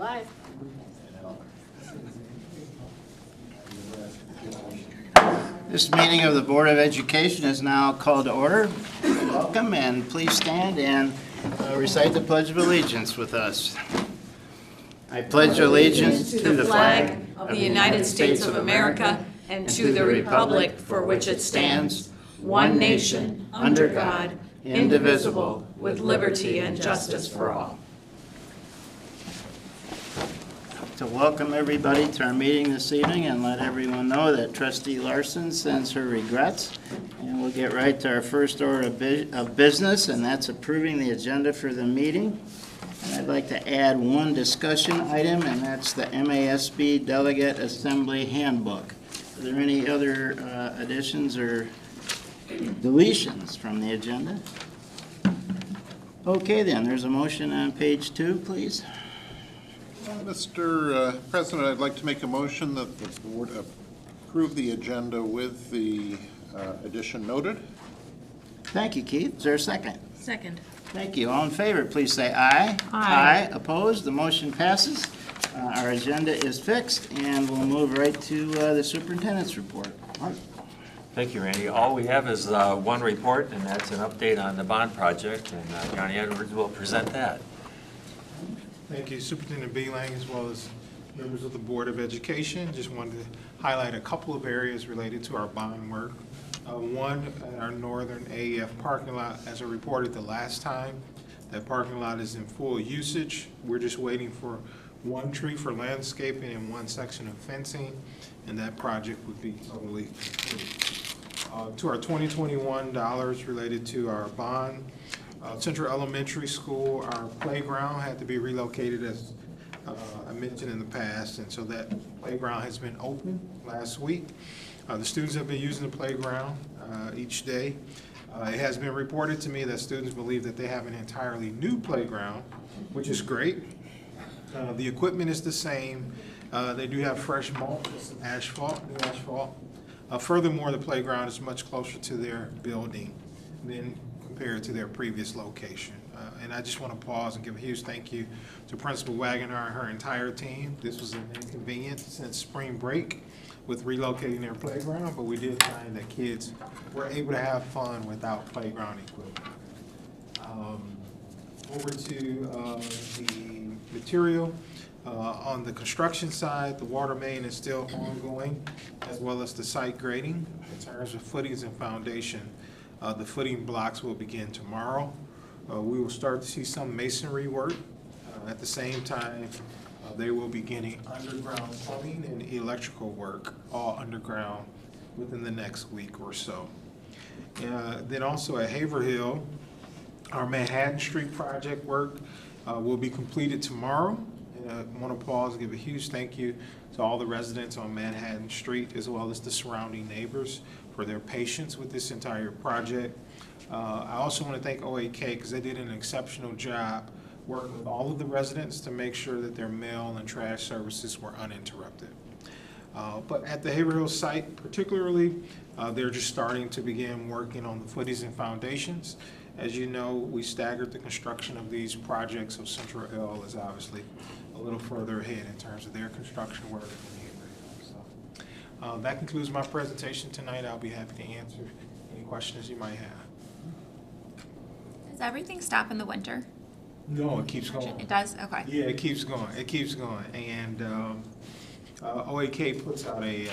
live. This meeting of the Board of Education is now called to order. Welcome, and please stand and recite the Pledge of Allegiance with us. I pledge allegiance to the flag of the United States of America and to the republic for which it stands, one nation, under God, indivisible, with liberty and justice for all. To welcome everybody to our meeting this evening and let everyone know that Trustee Larson sends her regrets. And we'll get right to our first order of business, and that's approving the agenda for the meeting. And I'd like to add one discussion item, and that's the MASB Delegate Assembly Handbook. Are there any other additions or deletions from the agenda? Okay then, there's a motion on page 2, please. Mr. President, I'd like to make a motion that the board approve the agenda with the addition noted. Thank you, Keith. Is there a second? Second. Thank you. All in favor, please say aye. Aye. Opposed? The motion passes. Our agenda is fixed, and we'll move right to the superintendent's report. Mark? Thank you, Randy. All we have is one report, and that's an update on the bond project, and Johnny Edwards will present that. Thank you, Superintendent Beelang, as well as members of the Board of Education. Just wanted to highlight a couple of areas related to our bond work. One, at our northern AEF parking lot, as I reported the last time, that parking lot is in full usage. We're just waiting for one tree for landscaping and one section of fencing, and that project would be totally complete. To our 2021 dollars related to our bond, Central Elementary School, our playground had to be relocated, as I mentioned in the past, and so that playground has been open last week. The students have been using the playground each day. It has been reported to me that students believe that they have an entirely new playground, which is great. The equipment is the same. They do have fresh mulch, some asphalt, new asphalt. Furthermore, the playground is much closer to their building than compared to their previous location. And I just want to pause and give a huge thank you to Principal Wagner and her entire team. This was an inconvenience since spring break with relocating their playground, but we did find that kids were able to have fun without playground equipment. Over to the material. On the construction side, the water main is still ongoing, as well as the site grading. In terms of footings and foundation, the footing blocks will begin tomorrow. We will start to see some masonry work. At the same time, they will be getting underground plumbing and electrical work, all underground, within the next week or so. Then also at Haverhill, our Manhattan Street project work will be completed tomorrow. And I want to pause and give a huge thank you to all the residents on Manhattan Street, as well as the surrounding neighbors, for their patience with this entire project. I also want to thank OAK because they did an exceptional job working with all of the residents to make sure that their mail and trash services were uninterrupted. But at the Haverhill site particularly, they're just starting to begin working on the footings and foundations. As you know, we staggered the construction of these projects, so Central L is obviously a little further ahead in terms of their construction work. So that concludes my presentation tonight. I'll be happy to answer any questions you might have. Does everything stop in the winter? No, it keeps going. It does? Okay. Yeah, it keeps going. It keeps going. And OAK puts out a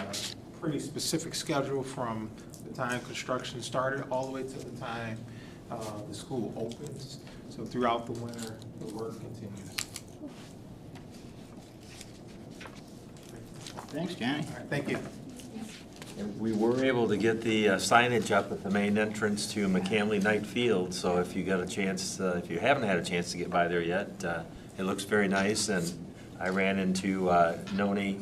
pretty specific schedule from the time construction started all the way to the time the school opens. So throughout the winter, the work continues. Thanks, Johnny. All right, thank you. We were able to get the signage up at the main entrance to McCamley Knight Field, so if you got a chance, if you haven't had a chance to get by there yet, it looks very nice. And I ran into Noni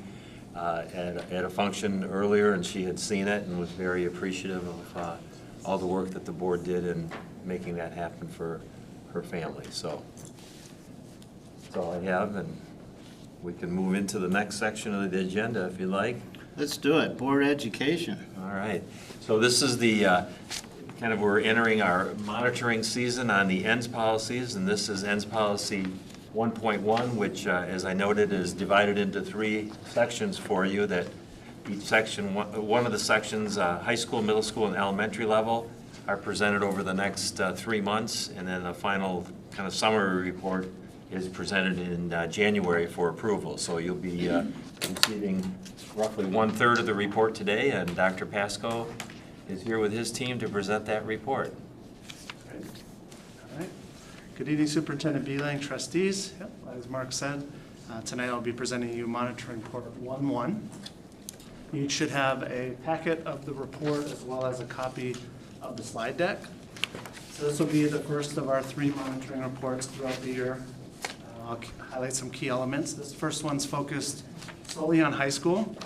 at a function earlier, and she had seen it and was very appreciative of all the work that the board did in making that happen for her family. So that's all I have, and we can move into the next section of the agenda if you like. Let's do it. Board Education. All right. So this is the kind of, we're entering our monitoring season on the ENDS policies, and this is ENDS policy 1.1, which, as I noted, is divided into 3 sections for you, that each section, one of the sections, high school, middle school, and elementary level, are presented over the next 3 months, and then a final kind of summary report is presented in January for approval. So you'll be receiving roughly 1/3 of the report today, and Dr. Pasco is here with his team to present that report. Great. All right. Good evening, Superintendent Beeling, trustees. Yep, as Mark said, tonight I'll be presenting you monitoring report 1-1. You each should have a packet of the report as well as a copy of the slide deck. So this will be the first of our 3 monitoring reports throughout the year. I'll highlight some key elements. This first one's focused solely on high school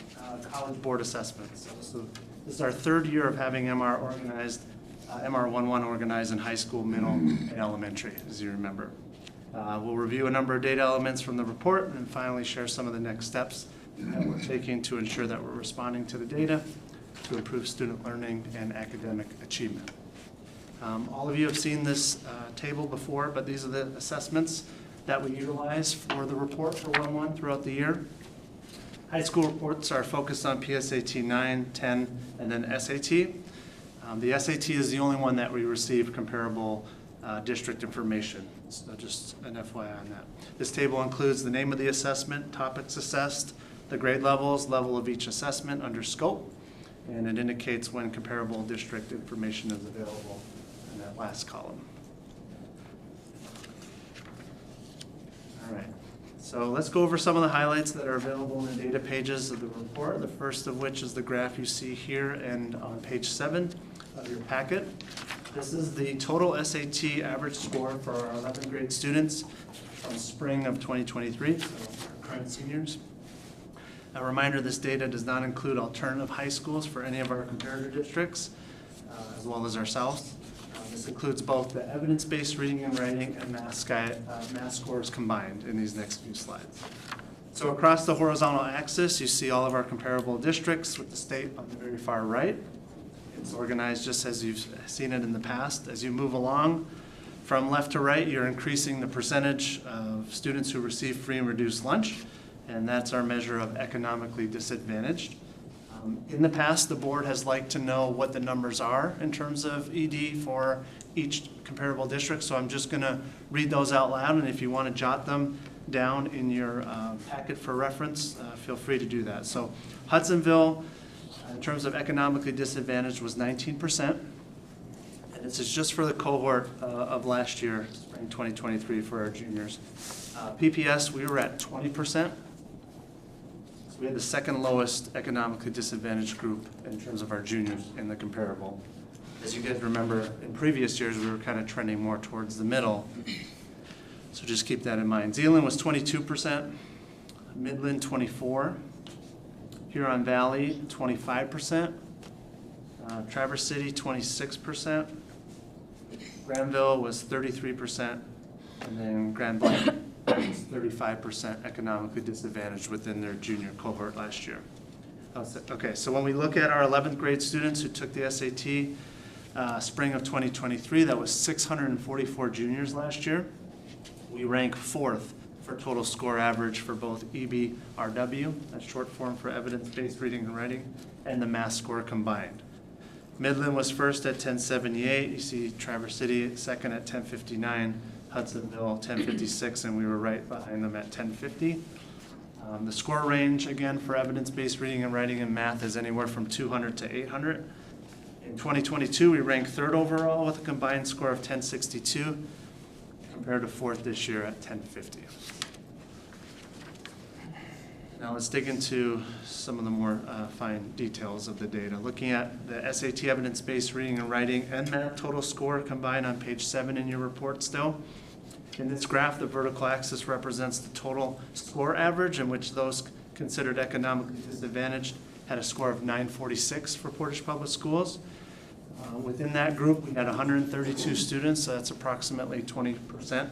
college board assessments. So this is our 3rd year of having MR organized, MR11 organized in high school, middle, and elementary, as you remember. We'll review a number of data elements from the report and then finally share some of the next steps that we're taking to ensure that we're responding to the data to improve student learning and academic achievement. All of you have seen this table before, but these are the assessments that we utilize for the report for 1-1 throughout the year. High school reports are focused on PSAT 9, 10, and then SAT. The SAT is the only one that we receive comparable district information, so just an FYI on that. This table includes the name of the assessment, topics assessed, the grade levels, level of each assessment under scope, and it indicates when comparable district information is available in that last column. All right, so let's go over some of the highlights that are available in the data pages of the report, the first of which is the graph you see here and on page 7 of your packet. This is the total SAT average score for our 11th grade students from spring of 2023, so our current seniors. A reminder, this data does not include alternative high schools for any of our comparator districts, as well as ourselves. This includes both the evidence-based reading and writing and math scores combined in these next few slides. So across the horizontal axis, you see all of our comparable districts with the state on the very far right. It's organized just as you've seen it in the past. As you move along from left to right, you're increasing the percentage of students who receive free and reduced lunch, and that's our measure of economically disadvantaged. In the past, the board has liked to know what the numbers are in terms of ED for each comparable district, so I'm just going to read those out loud, and if you want to jot them down in your packet for reference, feel free to do that. So Hudsonville, in terms of economically disadvantaged, was 19%, and this is just for the cohort of last year, spring 2023, for our juniors. PPS, we were at 20%. We had the second lowest economically disadvantaged group in terms of our juniors in the comparable. As you guys remember, in previous years, we were kind of trending more towards the middle. So just keep that in mind. Zeeland was 22%, Midland 24%, Huron Valley 25%, Traverse City 26%, Granville was 33%, and then Grand Blanc was 35% economically disadvantaged within their junior cohort last year. Okay, so when we look at our 11th grade students who took the SAT spring of 2023, that was 644 juniors last year. We rank 4th for total score average for both EBRW, that's short form for evidence-based reading and writing, and the math score combined. Midland was first at 1078. You see Traverse City second at 1059. Hudsonville 1056, and we were right behind them at 1050. The score range, again, for evidence-based reading and writing and math is anywhere from 200 to 800. In 2022, we ranked 3rd overall with a combined score of 1062, compared to 4th this year at 1050. Now let's dig into some of the more fine details of the data. Looking at the SAT evidence-based reading and writing and math total score combined on page 7 in your report still. In this graph, the vertical axis represents the total score average, in which those considered economically disadvantaged had a score of 946 for Portage Public Schools. Within that group, we had 132 students, so that's approximately 20%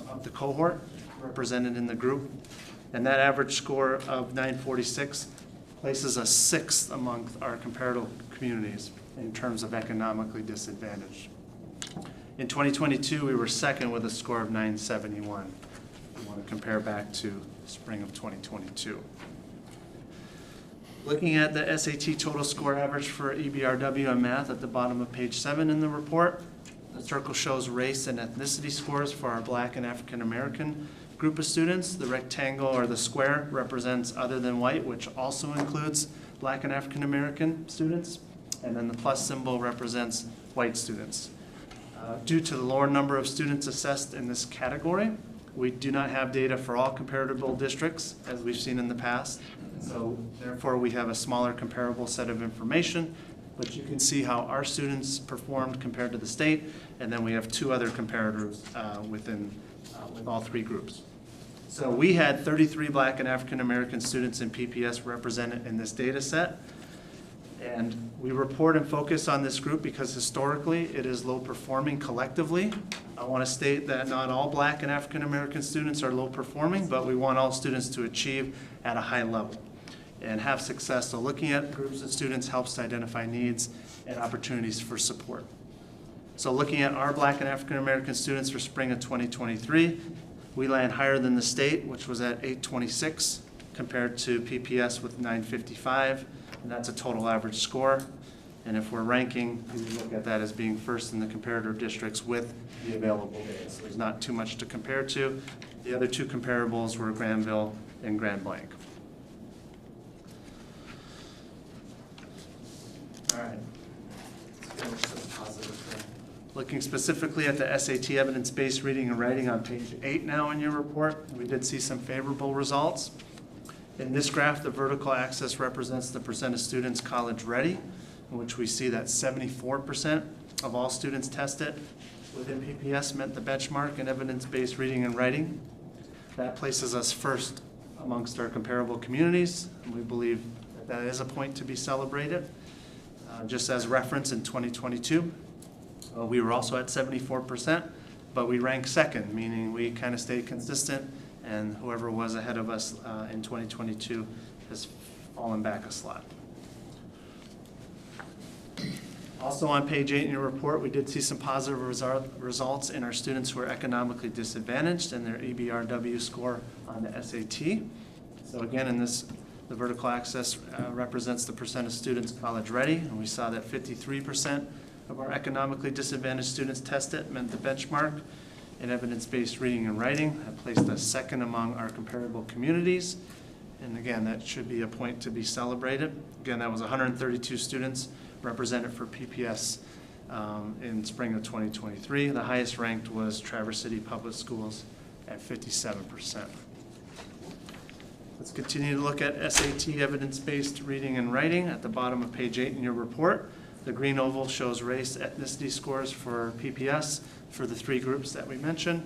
of the cohort represented in the group. And that average score of 946 places us 6th among our comparative communities in terms of economically disadvantaged. In 2022, we were 2nd with a score of 971. you want to compare back to spring of 2022. Looking at the SAT total score average for EBRW and math at the bottom of page 7 in the report, the circle shows race and ethnicity scores for our Black and African American group of students. The rectangle or the square represents other than white, which also includes Black and African American students. And then the plus symbol represents white students. Due to the lower number of students assessed in this category, we do not have data for all comparable districts, as we've seen in the past. So therefore, we have a smaller comparable set of information, but you can see how our students performed compared to the state, and then we have 2 other comparators with all 3 groups. So we had 33 Black and African American students in PPS represented in this data set. And we report and focus on this group because historically it is low performing collectively. I want to state that not all Black and African American students are low performing, but we want all students to achieve at a high level and have success. So looking at groups of students helps to identify needs and opportunities for support. So looking at our Black and African American students for spring of 2023, we land higher than the state, which was at 826, compared to PPS with 955. And that's a total average score. And if we're ranking, we look at that as being first in the comparative districts with the available data. So there's not too much to compare to. The other 2 comparables were Granville and Grand Blanc. All right. Let's finish this positive thing. Looking specifically at the SAT evidence-based reading and writing on page 8 now in your report, we did see some favorable results. In this graph, the vertical axis represents the percent of students college ready, in which we see that 74% of all students tested within PPS met the benchmark in evidence-based reading and writing. That places us first amongst our comparable communities, and we believe that is a point to be celebrated. Just as reference, in 2022, we were also at 74%, but we ranked second, meaning we kind of stayed consistent, and whoever was ahead of us in 2022 has fallen back a slot. Also on page 8 in your report, we did see some positive results in our students who are economically disadvantaged and their EBRW score on the SAT. So again, in this, the vertical axis represents the percent of students college ready, and we saw that 53% of our economically disadvantaged students tested met the benchmark in evidence-based reading and writing. That placed us second among our comparable communities. And again, that should be a point to be celebrated. Again, that was 132 students represented for PPS in spring of 2023. The highest ranked was Traverse City Public Schools at 57%. Let's continue to look at SAT evidence-based reading and writing at the bottom of page 8 in your report. The green oval shows race ethnicity scores for PPS for the 3 groups that we mentioned.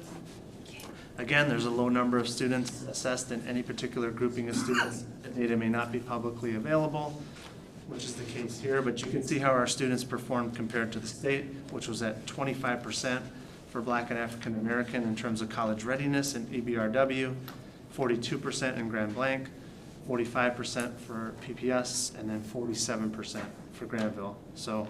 Again, there's a low number of students assessed in any particular grouping of students. The data may not be publicly available, which is the case here, but you can see how our students performed compared to the state, which was at 25% for Black and African American in terms of college readiness in EBRW, 42% in Grand Blanc, 45% for PPS, and then 47% for Granville. So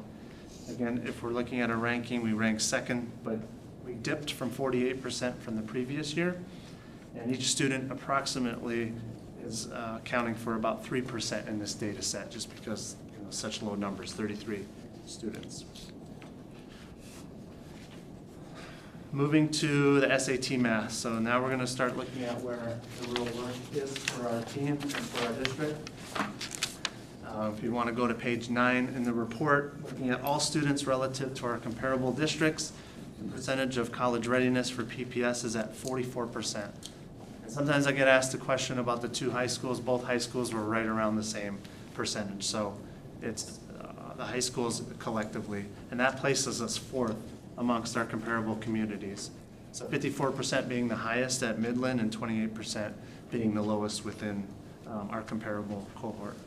again, if we're looking at a ranking, we rank second, but we dipped from 48% from the previous year. And each student approximately is accounting for about 3% in this data set, just because such low numbers, 33 students. Moving to the SAT math. So now we're going to start looking at where the real work is for our team and for our district. If you want to go to page 9 in the report, looking at all students relative to our comparable districts, the percentage of college readiness for PPS is at 44%. And sometimes I get asked a question about the 2 high schools. Both high schools were right around the same percentage. So it's the high schools collectively, and that places us 4th amongst our comparable communities. So 54% being the highest at Midland and 28% being the lowest within our comparable cohort.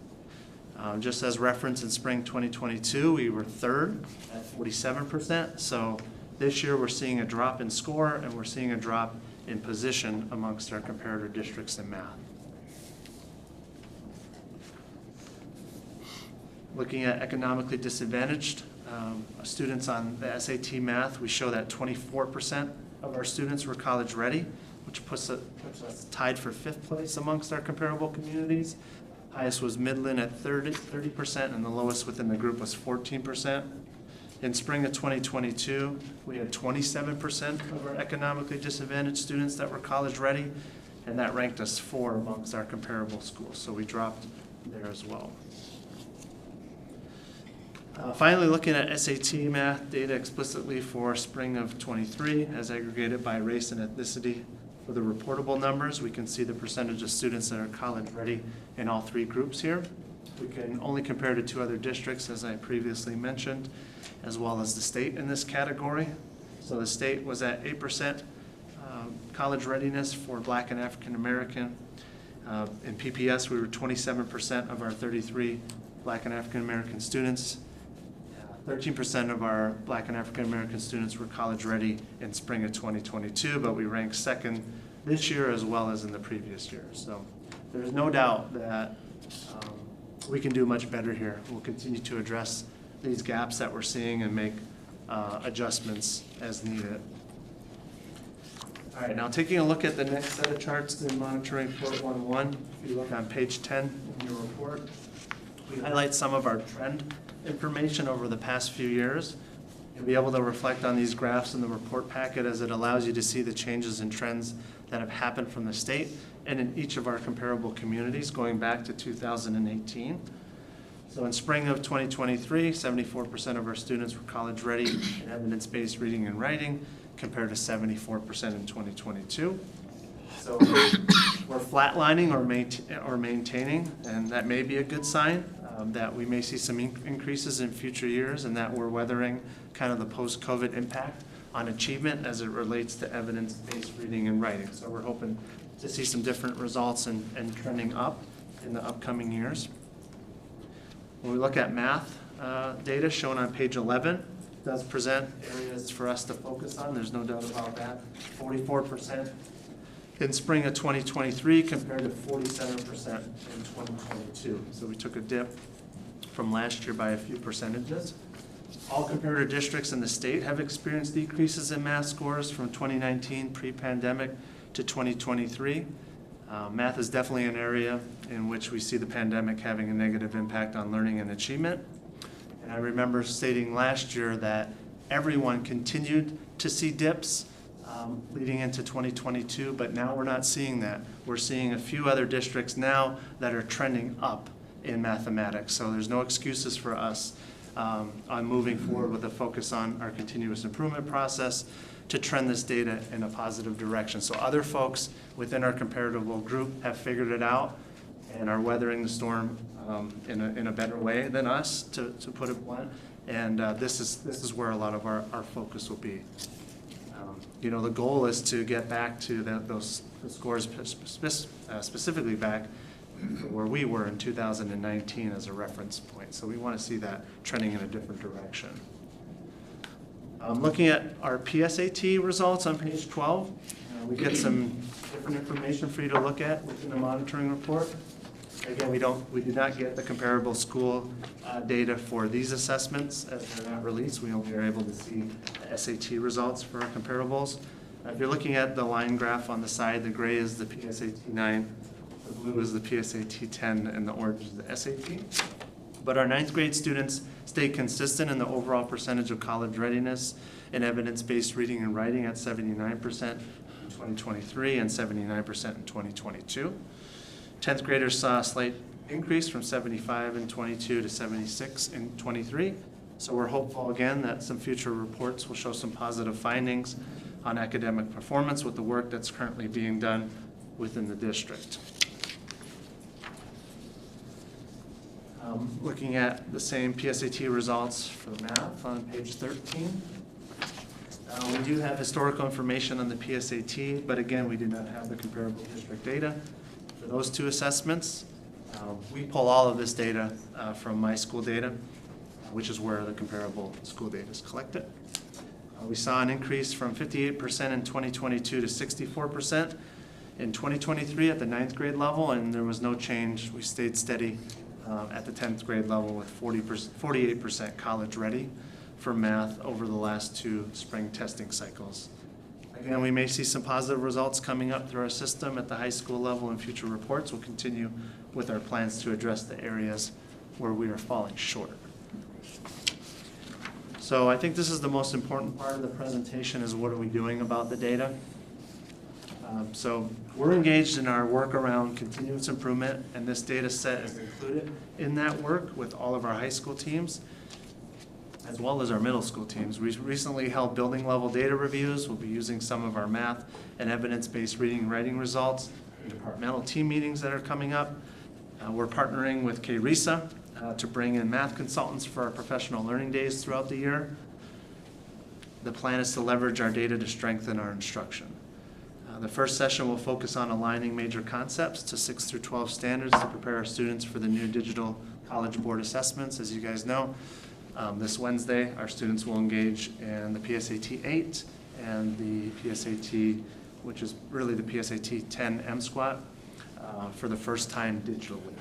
Just as reference, in spring 2022, we were 3rd at 47%. So this year we're seeing a drop in score and we're seeing a drop in position amongst our comparator districts in math. Looking at economically disadvantaged students on the SAT math, we show that 24% of our students were college ready, which puts us tied for 5th place amongst our comparable communities. Highest was Midland at 30%, and the lowest within the group was 14%. In spring of 2022, we had 27% of our economically disadvantaged students that were college ready, and that ranked us 4 amongst our comparable schools, so we dropped there as well. Finally, looking at SAT math data explicitly for spring of 23 as aggregated by race and ethnicity. For the reportable numbers, we can see the percentage of students that are college ready in all 3 groups here. We can only compare to 2 other districts, as I previously mentioned, as well as the state in this category. So the state was at 8% college readiness for Black and African American. In PPS, we were 27% of our 33 Black and African American students. 13% of our Black and African American students were college ready in spring of 2022, but we ranked 2nd this year as well as in the previous year. So there's no doubt that we can do much better here. We'll continue to address these gaps that we're seeing and make adjustments as needed. All right, now taking a look at the next set of charts in Monitoring Report 1.1, if you look on page 10 in your report, we highlight some of our trend information over the past few years. You'll be able to reflect on these graphs in the report packet as it allows you to see the changes and trends that have happened from the state and in each of our comparable communities going back to 2018. So in spring of 2023, 74% of our students were college ready in evidence-based reading and writing compared to 74% in 2022. So we're flatlining or maintaining, and that may be a good sign that we may see some increases in future years and that we're weathering kind of the post-COVID impact on achievement as it relates to evidence-based reading and writing. So we're hoping to see some different results and trending up in the upcoming years. When we look at math data shown on page 11, it does present areas for us to focus on. There's no doubt about that. 44% in spring of 2023 compared to 47% in 2022. So we took a dip from last year by a few percentages. All comparator districts in the state have experienced decreases in math scores from 2019 pre-pandemic to 2023. Math is definitely an area in which we see the pandemic having a negative impact on learning and achievement. And I remember stating last year that everyone continued to see dips leading into 2022, but now we're not seeing that. We're seeing a few other districts now that are trending up in mathematics. So there's no excuses for us on moving forward with a focus on our continuous improvement process to trend this data in a positive direction. So other folks within our comparable group have figured it out and are weathering the storm in a better way than us, to put it blunt. And this is where a lot of our focus will be. You know, the goal is to get back to those scores, specifically back where we were in 2019 as a reference point. So we want to see that trending in a different direction. Looking at our PSAT results on page 12, we get some different information for you to look at within the monitoring report. Again, we did not get the comparable school data for these assessments as they're not released. We only are able to see the SAT results for our comparables. If you're looking at the line graph on the side, the gray is the PSAT 9, the blue is the PSAT 10, and the orange is the SAT. But our 9th grade students stayed consistent in the overall percentage of college readiness in evidence-based reading and writing at 79% in 2023 and 79% in 2022. 10th graders saw a slight increase from 75 in 22 to 76 in 23. So we're hopeful again that some future reports will show some positive findings on academic performance with the work that's currently being done within the district. Looking at the same PSAT results for math on page 13. We do have historical information on the PSAT, but again, we do not have the comparable district data for those 2 assessments. We pull all of this data from My School Data, which is where the comparable school data is collected. We saw an increase from 58% in 2022 to 64% in 2023 at the 9th grade level, and there was no change. We stayed steady at the 10th grade level with 48% college ready for math over the last 2 spring testing cycles. again, we may see some positive results coming up through our system at the high school level in future reports. We'll continue with our plans to address the areas where we are falling short. So I think this is the most important part of the presentation, is what are we doing about the data? So we're engaged in our work around continuous improvement, and this data set is included in that work with all of our high school teams, as well as our middle school teams. We recently held building level data reviews. We'll be using some of our math and evidence-based reading and writing results in departmental team meetings that are coming up. We're partnering with KRISA to bring in math consultants for our professional learning days throughout the year. The plan is to leverage our data to strengthen our instruction. The first session will focus on aligning major concepts to 6 through 12 standards to prepare our students for the new digital College Board assessments. As you guys know, this Wednesday, our students will engage in the PSAT 8 and the PSAT, which is really the PSAT 10 M-SQUAT, for the first time digitally.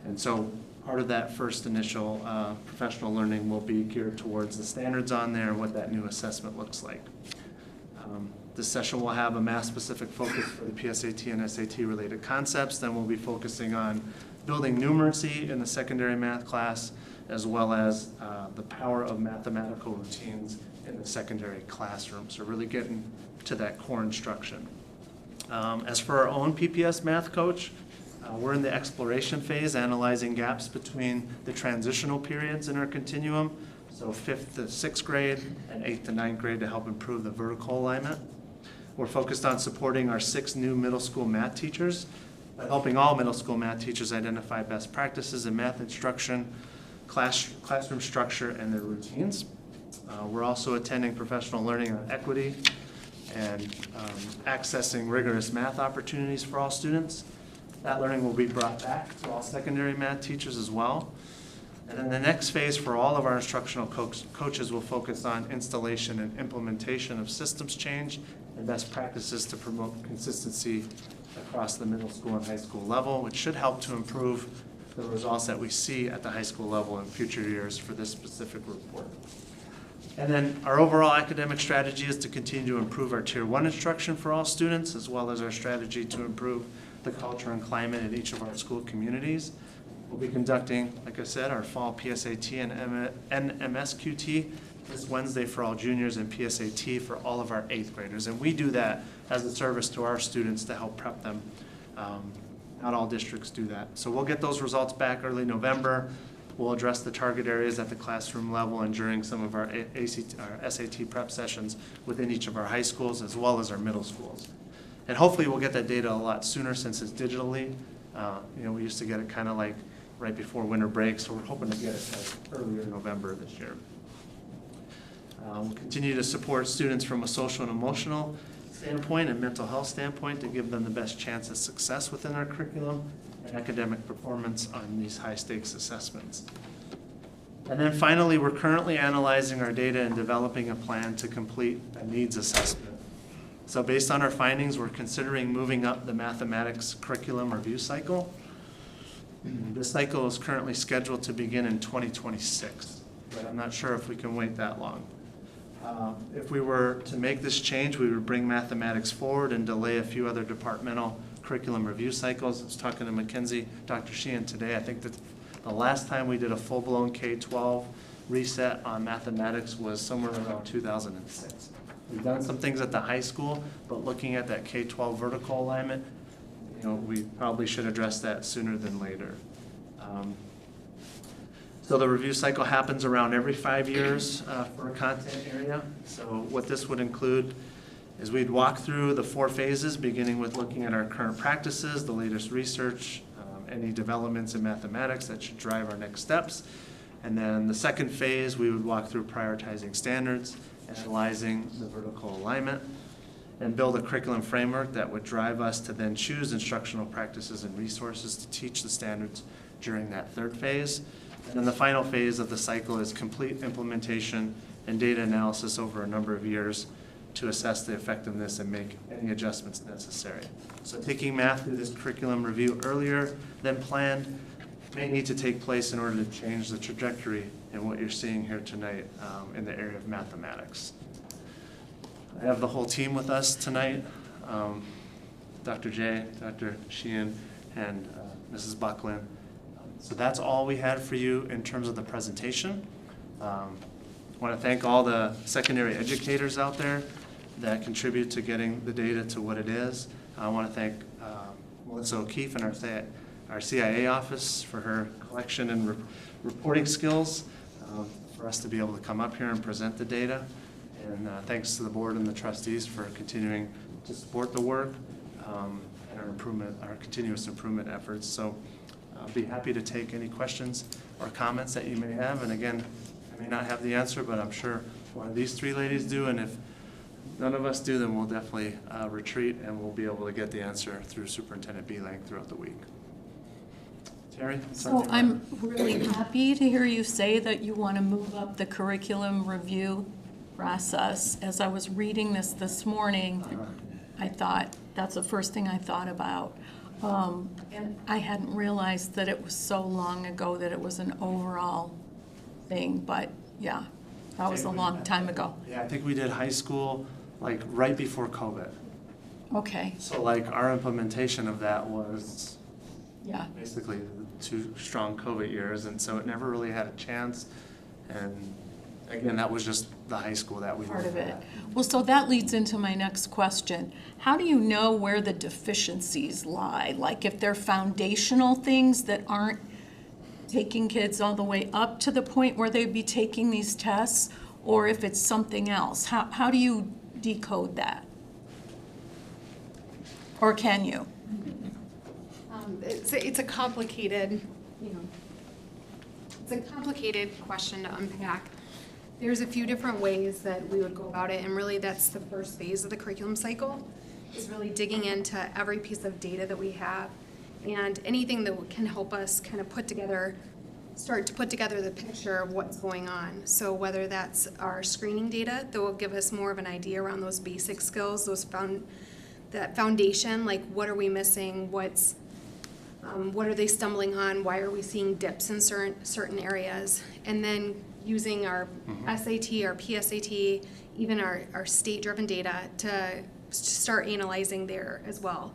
And so part of that first initial professional learning will be geared towards the standards on there and what that new assessment looks like. This session will have a math-specific focus for the PSAT and SAT-related concepts. Then we'll be focusing on building numeracy in the secondary math class, as well as the power of mathematical routines in the secondary classroom. So really getting to that core instruction. As for our own PPS math coach, we're in the exploration phase, analyzing gaps between the transitional periods in our continuum, so 5th to 6th grade and 8th to 9th grade, to help improve the vertical alignment. We're focused on supporting our 6 new middle school math teachers by helping all middle school math teachers identify best practices in math instruction, classroom structure, and their routines. We're also attending professional learning on equity and accessing rigorous math opportunities for all students. That learning will be brought back to all secondary math teachers as well. And then the next phase for all of our instructional coaches will focus on installation and implementation of systems change and best practices to promote consistency across the middle school and high school level, which should help to improve the results that we see at the high school level in future years for this specific report. And then our overall academic strategy is to continue to improve our Tier 1 instruction for all students, as well as our strategy to improve the culture and climate in each of our school communities. We'll be conducting, like I said, our fall PSAT and NMSQT this Wednesday for all juniors, and PSAT for all of our 8th graders. And we do that as a service to our students to help prep them. Not all districts do that. So we'll get those results back early November. We'll address the target areas at the classroom level and during some of our SAT prep sessions within each of our high schools, as well as our middle schools. And hopefully we'll get that data a lot sooner, since it's digitally. We used to get it kind of like right before winter break, so we're hoping to get it earlier November this year. We'll continue to support students from a social and emotional standpoint and mental health standpoint to give them the best chance of success within our curriculum and academic performance on these high-stakes assessments. And then finally, we're currently analyzing our data and developing a plan to complete a needs assessment. So based on our findings, we're considering moving up the mathematics curriculum review cycle. This cycle is currently scheduled to begin in 2026, but I'm not sure if we can wait that long. If we were to make this change, we would bring mathematics forward and delay a few other departmental curriculum review cycles. I was talking to Mackenzie, Dr. Sheehan today. I think that the last time we did a full-blown K-12 reset on mathematics was somewhere around 2006. We've done some things at the high school, but looking at that K-12 vertical alignment, we probably should address that sooner than later. So the review cycle happens around every 5 years for a content area. So what this would include is we'd walk through the 4 phases, beginning with looking at our current practices, the latest research, any developments in mathematics that should drive our next steps. And then the second phase, we would walk through prioritizing standards, analyzing the vertical alignment, and build a curriculum framework that would drive us to then choose instructional practices and resources to teach the standards during that third phase. And then the final phase of the cycle is complete implementation and data analysis over a number of years to assess the effectiveness and make any adjustments necessary. So taking math through this curriculum review earlier than planned may need to take place in order to change the trajectory in what you're seeing here tonight in the area of mathematics. I have the whole team with us tonight. Dr. J, Dr. Sheehan, and Mrs. Buckland. So that's all we had for you in terms of the presentation. I want to thank all the secondary educators out there that contribute to getting the data to what it is. I want to thank Melissa O'Keefe and our CIA office for her collection and reporting skills, for us to be able to come up here and present the data. And thanks to the board and the trustees for continuing to support the work and our continuous improvement efforts. So I'll be happy to take any questions or comments that you may have. And again, I may not have the answer, but I'm sure one of these three ladies do. And if none of us do, then we'll definitely retreat and we'll be able to get the answer through Superintendent Beelang throughout the week. Terry? So I'm really happy to hear you say that you want to move up the curriculum review process. As I was reading this morning, I thought, that's the first thing I thought about. And I hadn't realized that it was so long ago that it was an overall thing, but yeah, that was a long time ago. Yeah, I think we did high school like right before COVID. Okay, So like our implementation of that was yeah. basically the 2 strong COVID years, and so it never really had a chance. And again, that was just the high school that we Part of looked it. at. Well, so that leads into my next question. How do you know where the deficiencies lie? Like if they're foundational things that aren't taking kids all the way up to the point where they'd be taking these tests, or if it's something else? How do you decode that? Or can you? It's a complicated, it's a complicated question to unpack. There's a few different ways that we would go about it, and really that's the first phase of the curriculum cycle, is really digging into every piece of data that we have and anything that can help us kind of start to put together the picture of what's going on. So whether that's our screening data that will give us more of an idea around those basic skills, that foundation, like what are we missing, what are they stumbling on, why are we seeing dips in certain areas, and then using our SAT, our PSAT, even our state-driven data to start analyzing there as well.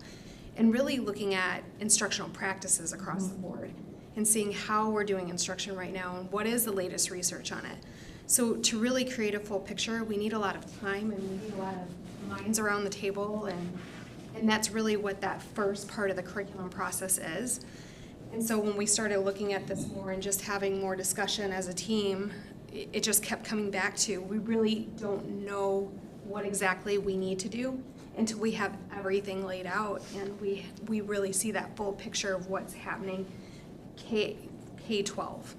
And really looking at instructional practices across the board and seeing how we're doing instruction right now and what is the latest research on it. So to really create a full picture, we need a lot of time and we need a lot of minds around the table, and that's really what that first part of the curriculum process is. And so when we started looking at this more and just having more discussion as a team, it just kept coming back to, we really don't know what exactly we need to do until we have everything laid out and we really see that full picture of what's happening K-12.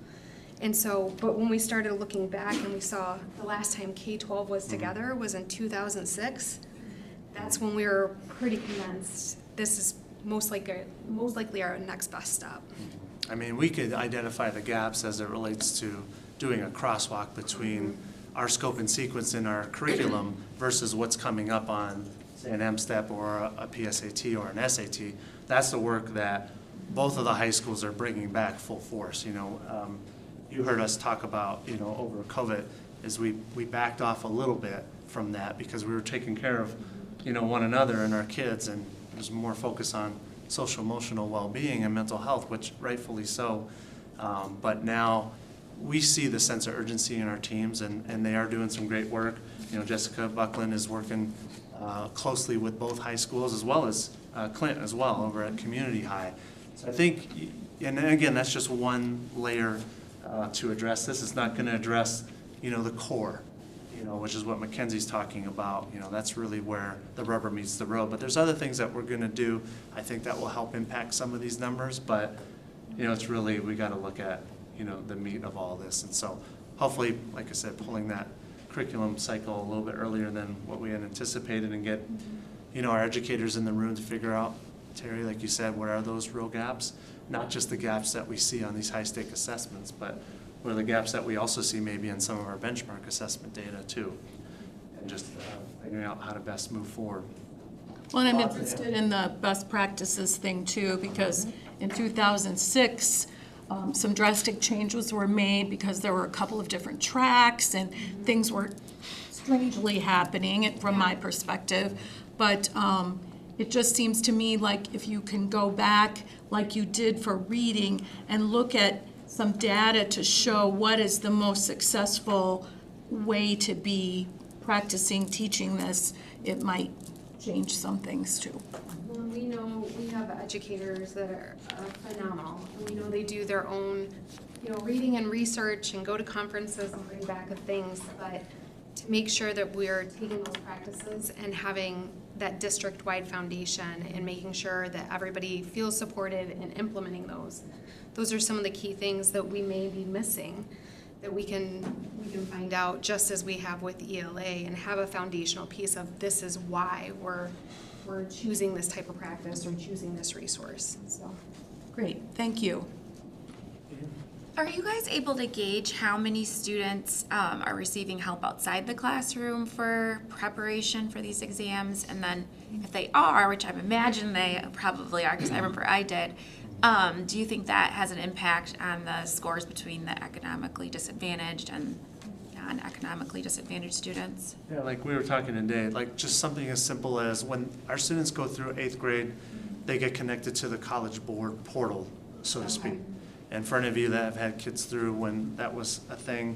And so, but when we started looking back and we saw the last time K-12 was together was in 2006, that's when we were pretty convinced this is most likely our next best step. I mean, we could identify the gaps as it relates to doing a crosswalk between our scope and sequence in our curriculum versus what's coming up on, say, an MSTEP or a PSAT or an SAT. That's the work that both of the high schools are bringing back full force. You heard us talk about, over COVID, is we backed off a little bit from that because we were taking care of, one another and our kids, and there's more focus on social emotional well-being and mental health, which rightfully so. But now we see the sense of urgency in our teams, and they are doing some great work. Jessica Buckland is working closely with both high schools as well as Clint as well over at Community High. So I think, and again, that's just one layer to address this. It's not going to address, the core, which is what Mackenzie's talking about. That's really where the rubber meets the road. But there's other things that we're going to do, I think, that will help impact some of these numbers. But, it's really, we got to look at, the meat of all this. And so hopefully, like I said, pulling that curriculum cycle a little bit earlier than what we had anticipated and get, our educators in the room to figure out, Terry, like you said, what are those real gaps? Not just the gaps that we see on these high-stake assessments, but what are the gaps that we also see maybe in some of our benchmark assessment data too, and just figuring out how to best move forward. Well, and I'm interested in the best practices thing too, because in 2006, some drastic changes were made because there were a couple of different tracks and things were strangely happening from my perspective. But it just seems to me like if you can go back like you did for reading and look at some data to show what is the most successful way to be practicing teaching this, it might change some things too. Well, we know we have educators that are phenomenal. And we know they do their own, reading and research and go to conferences and bring back things. But to make sure that we're taking those practices and having that district-wide foundation and making sure that everybody feels supported in implementing those are some of the key things that we may be missing, that we can find out just as we have with ELA and have a foundational piece of this is why we're choosing this type of practice or choosing this resource. So, Great, thank you. Are you guys able to gauge how many students are receiving help outside the classroom for preparation for these exams? And then if they are, which I imagine they probably are, because I remember I did, do you think that has an impact on the scores between the economically disadvantaged and non-economically disadvantaged students? Yeah, like we were talking today, like just something as simple as when our students go through 8th grade, they get connected to the College Board portal, so to speak. And for any of you that have had kids through when that was a thing,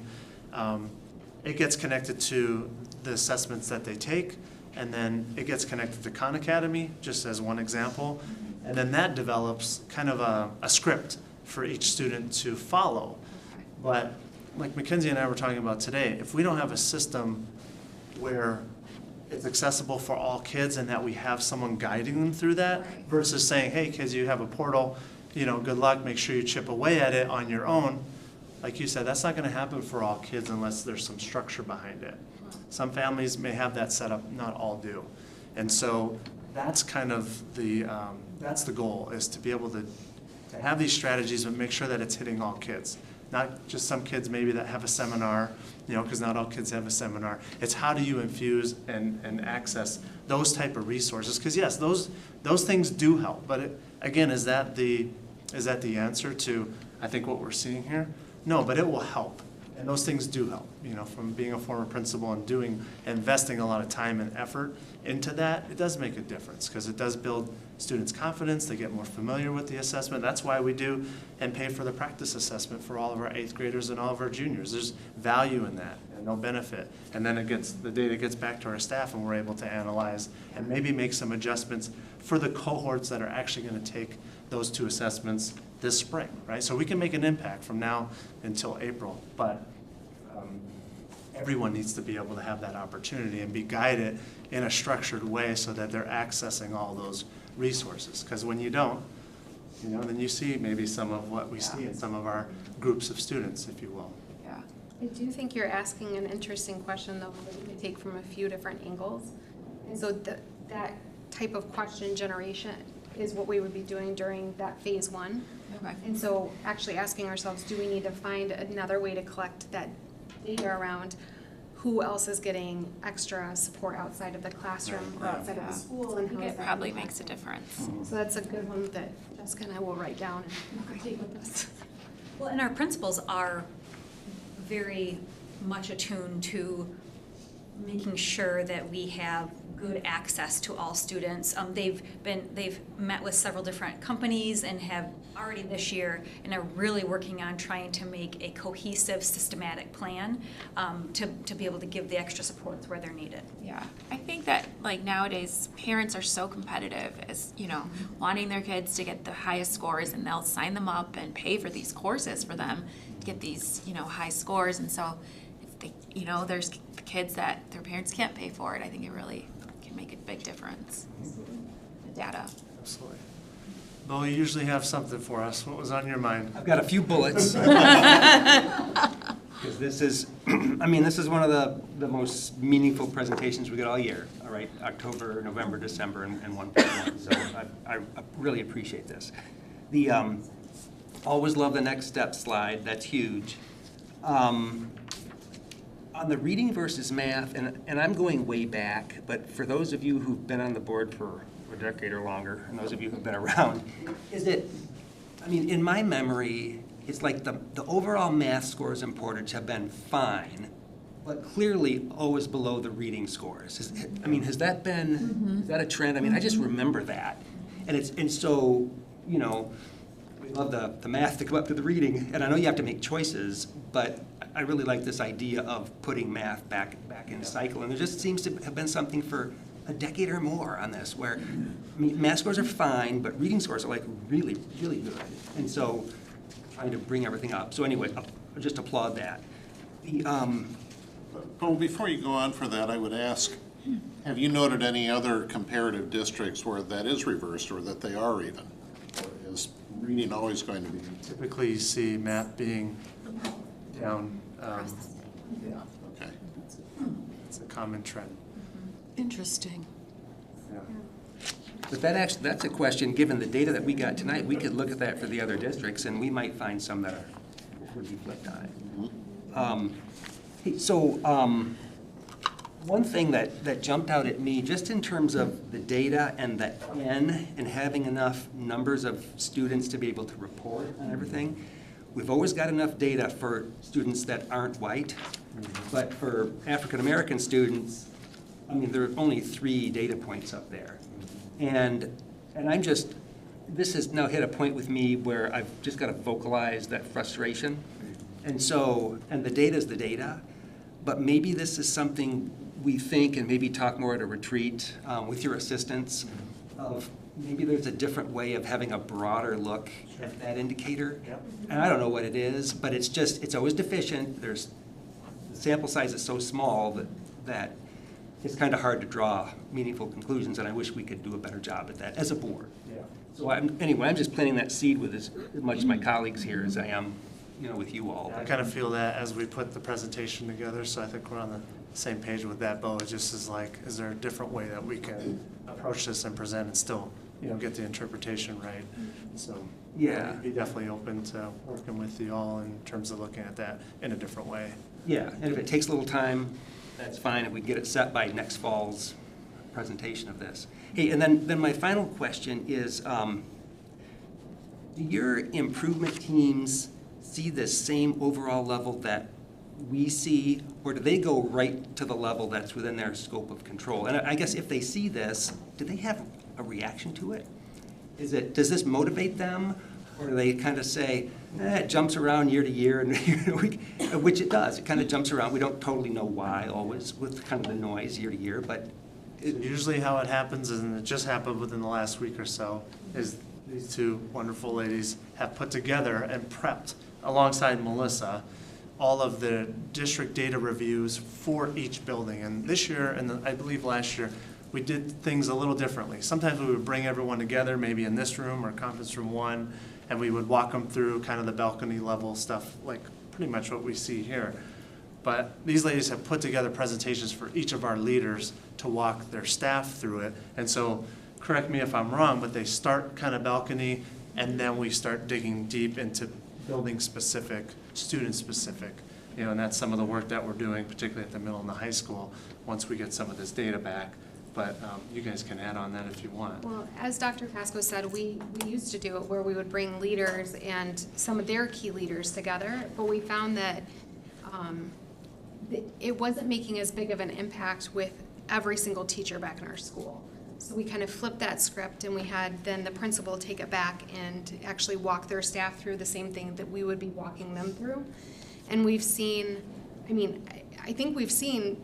it gets connected to the assessments that they take, and then it gets connected to Khan Academy, just as one example. And then that develops kind of a script for each student to follow. But like Mackenzie and I were talking about today, if we don't have a system where it's accessible for all kids and that we have someone guiding them through that versus saying, hey, kids, you have a portal, good luck, make sure you chip away at it on your own. Like you said, that's not going to happen for all kids unless there's some structure behind it. Some families may have that set up, not all do. And so that's kind of that's the goal, is to be able to have these strategies but make sure that it's hitting all kids. Not just some kids maybe that have a seminar, because not all kids have a seminar. It's how do you infuse and access those type of resources? Because yes, those things do help. But again, is that the answer to, I think, what we're seeing here? No, but it will help. And those things do help, from being a former principal and investing a lot of time and effort into that, it does make a difference because it does build students' confidence. They get more familiar with the assessment. That's why we do and pay for the practice assessment for all of our 8th graders and all of our juniors. There's value in that and no benefit. And then the data gets back to our staff and we're able to analyze and maybe make some adjustments for the cohorts that are actually going to take those 2 assessments this spring, right? So we can make an impact from now until April, but everyone needs to be able to have that opportunity and be guided in a structured way so that they're accessing all those resources. Because when you don't, then you see maybe some of what we see in some of our groups of students, if you will. Yeah. I do think you're asking an interesting question, though, that we can take from a few different angles. And so that type of question generation is what we would be doing during that phase 1. Okay. And so actually asking ourselves, do we need to find another way to collect that data around who else is getting extra support outside of the classroom or outside of the school? I And think how is it that probably impacting? makes a difference. So that's a good one that Jessica and I will write down and take with us. Well, and our principals are very much attuned to making sure that we have good access to all students. They've met with several different companies and have already this year and are really working on trying to make a cohesive, systematic plan to be able to give the extra supports where they're needed. Yeah, I think that nowadays parents are so competitive as wanting their kids to get the highest scores, and they'll sign them up and pay for these courses for them to get these high scores. And so if they, there's kids that their parents can't pay for it, I think it really can make a big difference. The data. Absolutely. Bo, you usually have something for us. What was on your mind? I've got a few bullets. Because this is, this is one of the most meaningful presentations we get all year, all right? October, November, December, and 1.1. So I really appreciate this. The always love the next step slide. That's huge. On the reading versus math, and I'm going way back, but for those of you who've been on the board for a decade or longer, and those of you who've been around, in my memory, it's like the overall math scores in Portage have been fine, but clearly always below the reading scores. I mean, has that been, is that a trend? I mean, I just remember that. And so, you know, we love the math to come up to the reading, and I know you have to make choices, but I really like this idea of putting math back in the cycle. And there just seems to have been something for a decade or more on this, where, I mean, math scores are fine, but reading scores are like really, really good. And so trying to bring everything up. So anyway, I'll just applaud that. Well, before you go on for that, I would ask, have you noted any other comparative districts where that is reversed or that they are even? Or is reading always going to be? Typically, you see math being down. Yeah, Okay. it's a common trend. Interesting. Yeah. But that's a question, given the data that we got tonight, we could look at that for the other districts, and we might find some that would be flipped on it. One thing that jumped out at me, just in terms of the data and the N and having enough numbers of students to be able to report on everything, we've always got enough data for students that aren't white, but for African-American students, I mean, there are only 3 data points up there. And I'm just, this has now hit a point with me where I've just got to vocalize that frustration. And the data is the data, but maybe this is something we think, and maybe talk more at a retreat with your assistance, of maybe there's a different way of having a broader look at that indicator. And I don't know what it is, but it's always deficient. The sample size is so small that it's kind of hard to draw meaningful conclusions, and I wish we could do a better job at that as a board. Yeah. So I'm just planting that seed with as much of my colleagues here as I am, with you all. I kind of feel that as we put the presentation together, so I think we're on the same page with that, Bo. It just is like, is there a different way that we can approach this and present and still, get the interpretation right? So Yeah. we'd be definitely open to working with you all in terms of looking at that in a different way. Yeah, and if it takes a little time, that's fine, if we get it set by next fall's presentation of this. Hey, and then my final question is, do your improvement teams see the same overall level that we see, or do they go right to the level that's within their scope of control? And I guess if they see this, do they have a reaction to it? Does this motivate them? Or do they kind of say, it jumps around year to year, and which it does. It kind of jumps around. We don't totally know why always with kind of the noise year to year, but Usually how it happens, and it just happened within the last week or so, is these 2 wonderful ladies have put together and prepped, alongside Melissa, all of the district data reviews for each building. And this year, and I believe last year, we did things a little differently. Sometimes we would bring everyone together, maybe in this room or conference room 1, and we would walk them through kind of the balcony level stuff, like pretty much what we see here. But these ladies have put together presentations for each of our leaders to walk their staff through it. And so, correct me if I'm wrong, but they start kind of balcony, and then we start digging deep into building specific, student specific. And that's some of the work that we're doing, particularly at the middle and the high school, once we get some of this data back. But you guys can add on that if you want. Well, as Dr. Pasco said, we used to do it where we would bring leaders and some of their key leaders together, but we found that it wasn't making as big of an impact with every single teacher back in our school. So we kind of flipped that script, and we had then the principal take it back and actually walk their staff through the same thing that we would be walking them through. And we've seen, I think we've seen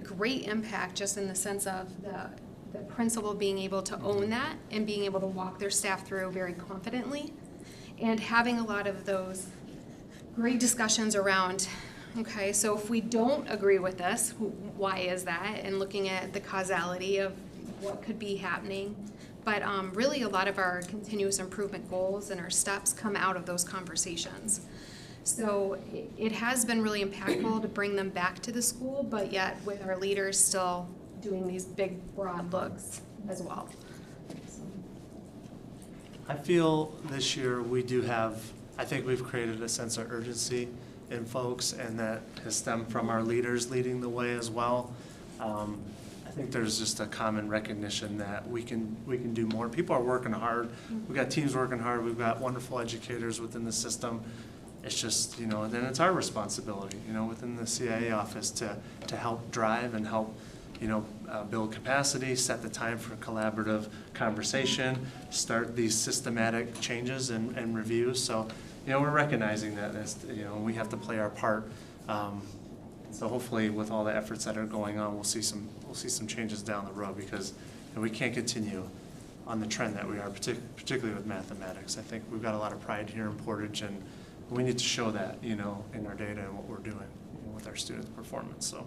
great impact just in the sense of the principal being able to own that and being able to walk their staff through very confidently, and having a lot of those great discussions around, okay, so if we don't agree with this, why is that? And looking at the causality of what could be happening. But really a lot of our continuous improvement goals and our steps come out of those conversations. So it has been really impactful to bring them back to the school, but yet with our leaders still doing these big, broad looks as well. I feel this year we do have, I think we've created a sense of urgency in folks, and that has stemmed from our leaders leading the way as well. I think there's just a common recognition that we can do more. People are working hard. We've got teams working hard. We've got wonderful educators within the system. It's just, then it's our responsibility, within the CIA office to help drive and help, build capacity, set the time for collaborative conversation, start these systematic changes and reviews. So, we're recognizing that as, we have to play our part. So hopefully with all the efforts that are going on, we'll see some changes down the road, because we can't continue on the trend that we are, particularly with mathematics. I think we've got a lot of pride here in Portage, and we need to show that, in our data and what we're doing with our students' performance. So.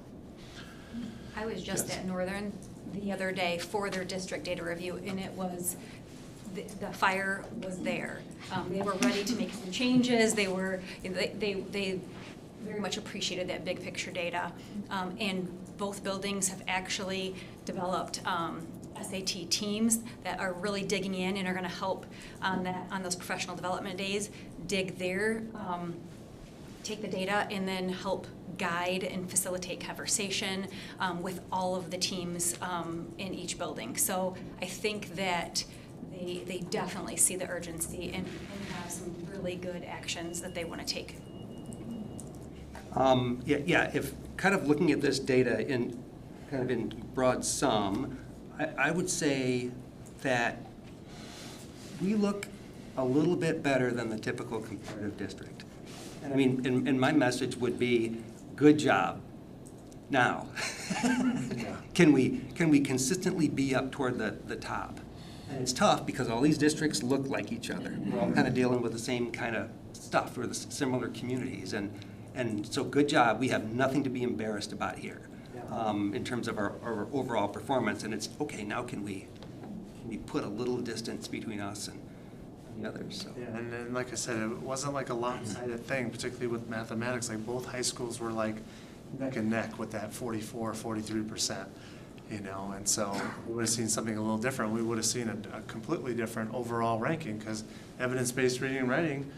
I was just Yes. at Northern the other day for their district data review, and it was, the fire was there. They were ready to make some changes. They very much appreciated that big picture data. And both buildings have actually developed SAT teams that are really digging in and are going to help on those professional development days, dig their, take the data and then help guide and facilitate conversation with all of the teams in each building. So I think that they definitely see the urgency and have some really good actions that they want to take. If kind of looking at this data in broad sum, I would say that we look a little bit better than the typical comparative district. And I mean, and my message would be, good job. Now, can we consistently be up toward the top? And it's tough because all these districts look like each other. We're all kind of dealing with the same kind of stuff, or the similar communities. And so good job. We have nothing to be embarrassed about here in terms of our overall performance. And it's, okay, now can we put a little distance between us and the others? So. Yeah, and like I said, it wasn't like a lopsided thing, particularly with mathematics. Like both high schools were like neck and neck with that 44, 43%. And so we would have seen something a little different. We would have seen a completely different overall ranking, because evidence-based reading and writing,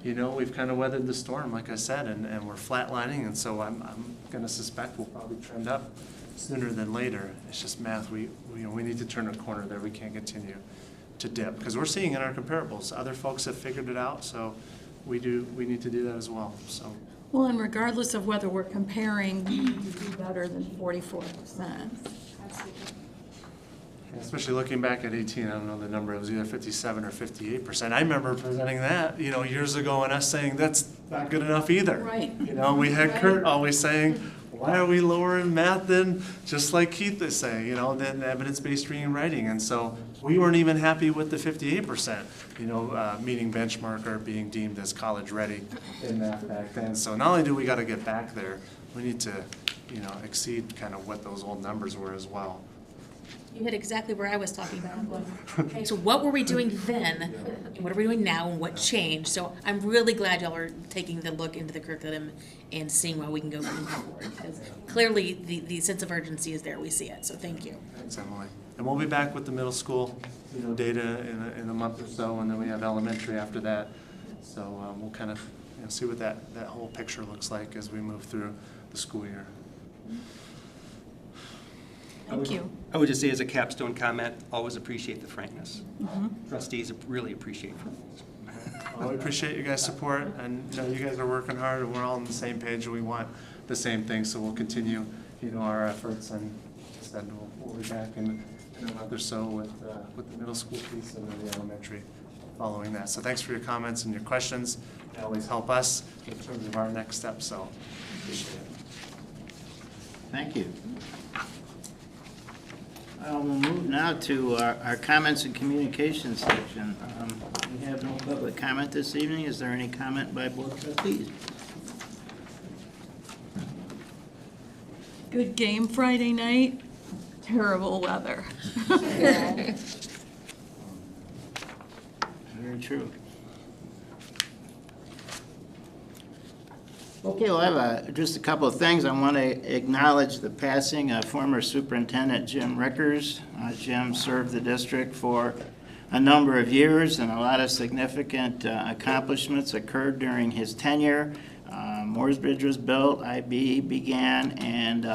we've kind of weathered the storm, like I said, and we're flatlining, and so I'm going to suspect we'll probably trend up sooner than later. It's just math. We need to turn a corner there. We can't continue to dip, because we're seeing in our comparables, other folks have figured it out, so we need to do that as well. So. Well, and regardless of whether we're comparing, we need to do better than 44%. Especially looking back at 18, I don't know the number, it was either 57 or 58%. I remember presenting that, years ago, and us saying that's not good enough either. Right. We had Right. Kurt always saying, why are we lower in math than, just like Keith is saying, than evidence-based reading and writing? And so we weren't even happy with the 58%, meeting benchmark or being deemed as college ready in math back then. So not only do we got to get back there, we need to, exceed kind of what those old numbers were as well. You hit exactly where I was talking about. Okay, so what were we doing then, and what are we doing now, and what changed? So I'm really glad y'all are taking the look into the curriculum and seeing how we can go moving forward, because clearly the sense of urgency is there. We see it, so thank you. Thanks, Emily. And we'll be back with the middle school, data in a month or so, and then we have elementary after that. So we'll kind of see what that whole picture looks like as we move through the school year. Thank you. I would just say, as a capstone comment, always appreciate the frankness. Trustees really appreciate frankness. Well, we appreciate you guys' support, and you guys are working hard, and we're all on the same page, and we want the same thing, so we'll continue, our efforts, and instead we'll be back in a month or so with the middle school piece and then the elementary following that. So thanks for your comments and your questions. They always help us in terms of our next steps, so appreciate it. Thank you. We'll move now to our comments and communications section. We have no public comment this evening. Is there any comment by board trustees? Good game Friday night, terrible weather. Very true. Okay, we'll have just a couple of things. I want to acknowledge the passing of former Superintendent Jim Rickers. Jim served the district for a number of years, and a lot of significant accomplishments occurred during his tenure. Mooresbridge was built, IB began, and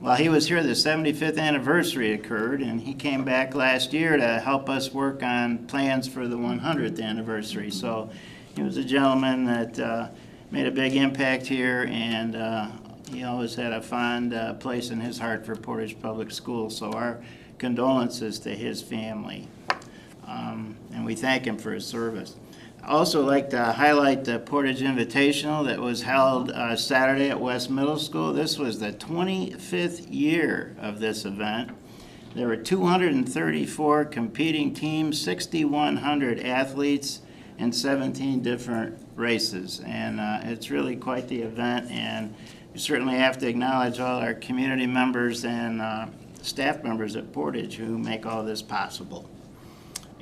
while he was here, the 75th anniversary occurred, and he came back last year to help us work on plans for the 100th anniversary. So he was a gentleman that made a big impact here, and he always had a fond place in his heart for Portage Public Schools. So our condolences to his family, and we thank him for his service. I'd also like to highlight the Portage Invitational that was held Saturday at West Middle School. This was the 25th year of this event. There were 234 competing teams, 6,100 athletes, and 17 different races. And it's really quite the event, and we certainly have to acknowledge all our community members and staff members at Portage who make all this possible.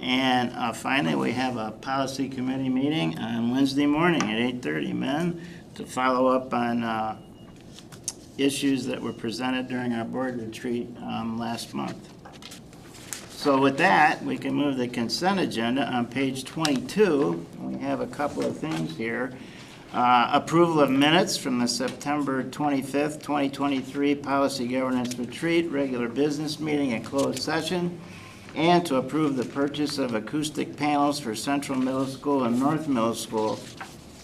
And finally, we have a policy committee meeting on Wednesday morning at 8:30, men, to follow up on issues that were presented during our board retreat last month. So with that, we can move the consent agenda on page 22. We have a couple of things here. Approval of minutes from the September 25th, 2023 Policy Governance Retreat, regular business meeting and closed session, and to approve the purchase of acoustic panels for Central Middle School and North Middle School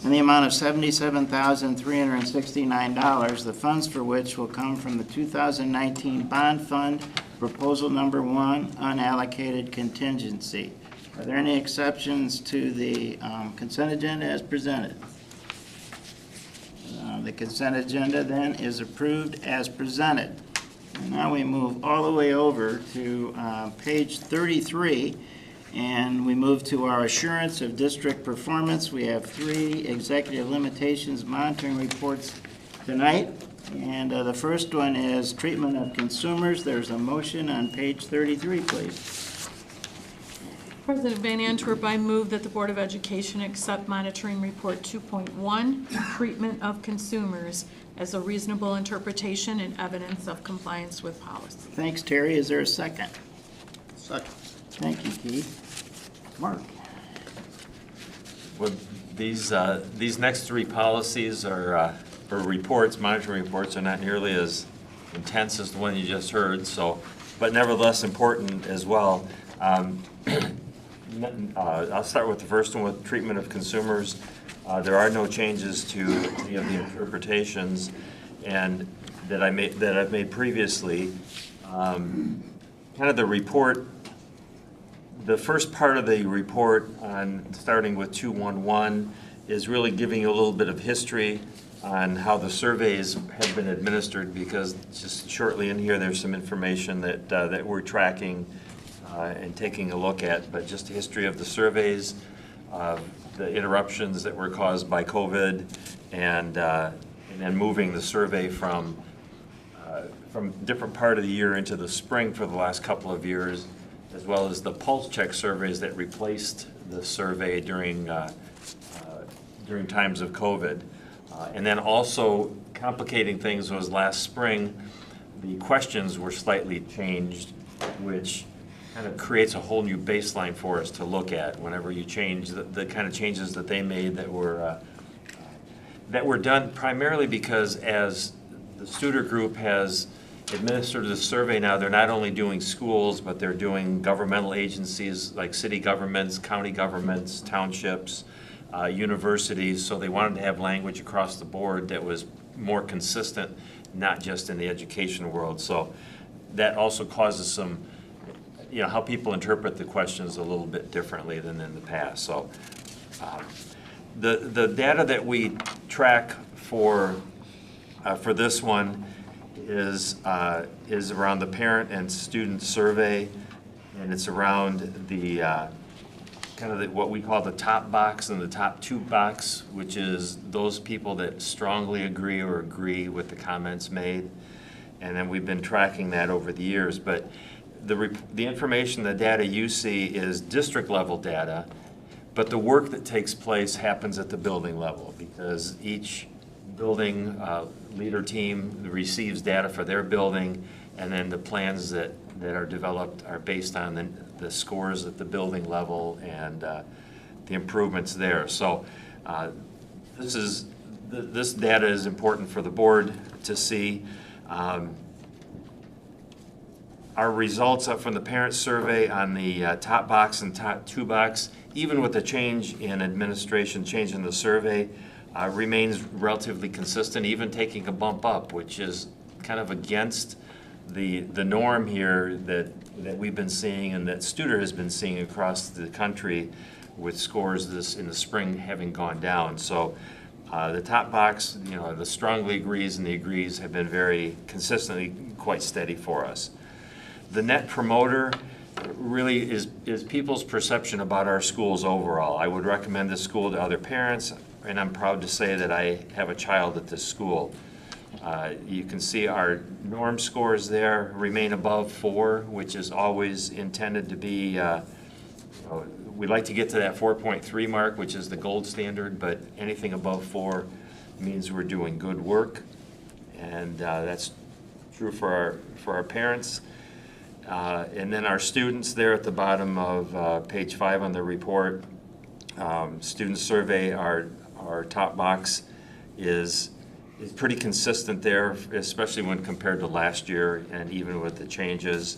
in the amount of $77,369, the funds for which will come from the 2019 Bond Fund, Proposal Number 1, Unallocated Contingency. Are there any exceptions to the consent agenda as presented? The consent agenda then is approved as presented. And now we move all the way over to page 33, and we move to our assurance of district performance. We have 3 executive limitations monitoring reports tonight, and the first one is treatment of consumers. There's a motion on page 33, please. President Van Antwerp, I move that the Board of Education accept monitoring report 2.1, treatment of consumers, as a reasonable interpretation and evidence of compliance with policy. Thanks, Terry. Is there a second? Second. Thank you, Keith. Mark? Well, these next 3 policies are, or reports, monitoring reports, are not nearly as intense as the one you just heard, so, but nevertheless important as well. I'll start with the first one with treatment of consumers. There are no changes to any of the interpretations and that I've made previously. Kind of the report, the first part of the report on starting with 211 is really giving you a little bit of history on how the surveys have been administered, because just shortly in here there's some information that that we're tracking and taking a look at, but just a history of the surveys, the interruptions that were caused by COVID, and then moving the survey from different part of the year into the spring for the last couple of years, as well as the pulse check surveys that replaced the survey during times of COVID. And then also complicating things was last spring, the questions were slightly changed, which kind of creates a whole new baseline for us to look at whenever you change the kind of changes that they made that were done primarily because as the Studer Group has administered the survey now, they're not only doing schools, but they're doing governmental agencies like city governments, county governments, townships, universities, so they wanted to have language across the board that was more consistent, not just in the education world. So that also causes some, how people interpret the questions a little bit differently than in the past. So the data that we track for this one is around the parent and student survey, and it's around the kind of what we call the top box and the top 2 box, which is those people that strongly agree or agree with the comments made. And then we've been tracking that over the years. But the information, the data you see is district level data, but the work that takes place happens at the building level because each building leader team receives data for their building, and then the plans that are developed are based on the scores at the building level and the improvements there. So this data is important for the board to see. our results up from the parent survey on the top box and top two box, even with the change in administration, change in the survey, remains relatively consistent, even taking a bump up, which is kind of against the norm here that we've been seeing and that Studer has been seeing across the country with scores this in the spring having gone down. So the top box, you know, the strongly agrees and the agrees have been very consistently quite steady for us. The net promoter really is people's perception about our schools overall. I would recommend this school to other parents, and I'm proud to say that I have a child at this school. You can see our norm scores there remain above 4, which is always intended to be, we'd like to get to that 4.3 mark, which is the gold standard, but anything above 4 means we're doing good work, and that's true for our parents. And then our students there at the bottom of page 5 on the report, student survey, our top box is pretty consistent there, especially when compared to last year and even with the changes.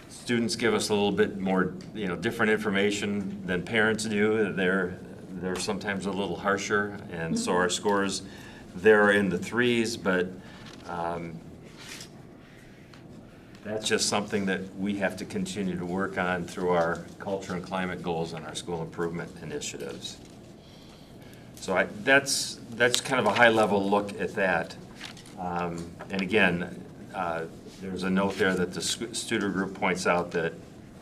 Students give us a little bit more, you know, different information than parents do. They're sometimes a little harsher, and so our scores there are in the 3s, but that's just something that we have to continue to work on through our culture and climate goals and our school improvement initiatives. So that's kind of a high-level look at that. And again, there's a note there that the Studer Group points out that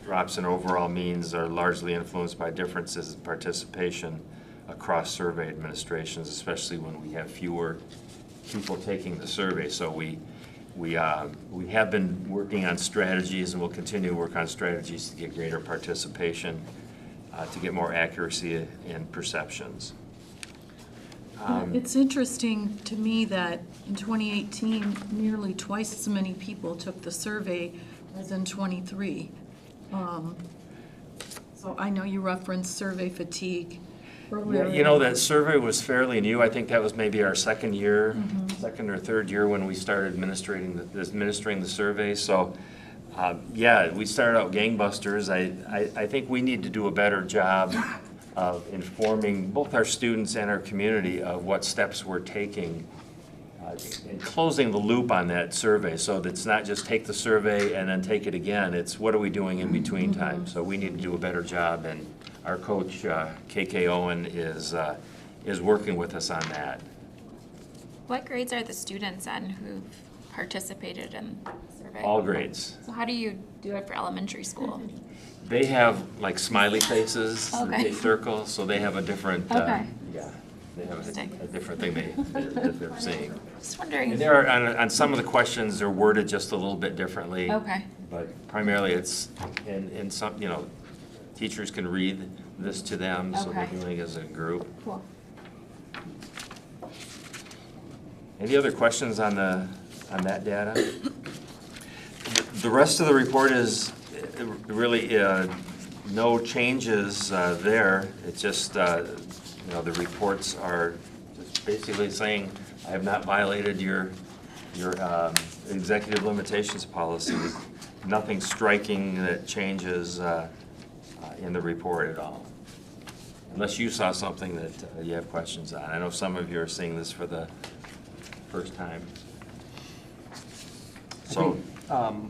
drops in overall means are largely influenced by differences in participation across survey administrations, especially when we have fewer people taking the survey. So we have been working on strategies, and we'll continue to work on strategies to get greater participation, to get more accuracy in perceptions. It's interesting to me that in 2018, nearly twice as many people took the survey as in 23. So I know you referenced survey fatigue earlier. You know, that survey was fairly new. I think that was maybe our second year, second or third year when we started administering the survey. So, yeah, we started out gangbusters. I think we need to do a better job of informing both our students and our community of what steps we're taking and closing the loop on that survey, so that it's not just take the survey and then take it again. It's what are we doing in between time. So we need to do a better job, and our coach, KK Owen, is working with us on that. What grades are the students in who've participated in the survey? All grades. So how do you do it for elementary school? They have like smiley faces that Okay. they circle, so they have a different, Okay. yeah, they have Interesting. a different thing that they're seeing. Just wondering. And there are, on some of the questions, they're worded just a little bit differently. Okay. But primarily it's, in some, you know, teachers can read this to them, so they're Okay. doing it as a group. Cool. Any other questions on that data? The rest of the report is really no changes there. It's just, you know, the reports are just basically saying, I have not violated your executive limitations policy. Nothing striking that changes in the report at all. Unless you saw something that you have questions on. I know some of you are seeing this for the first time. So,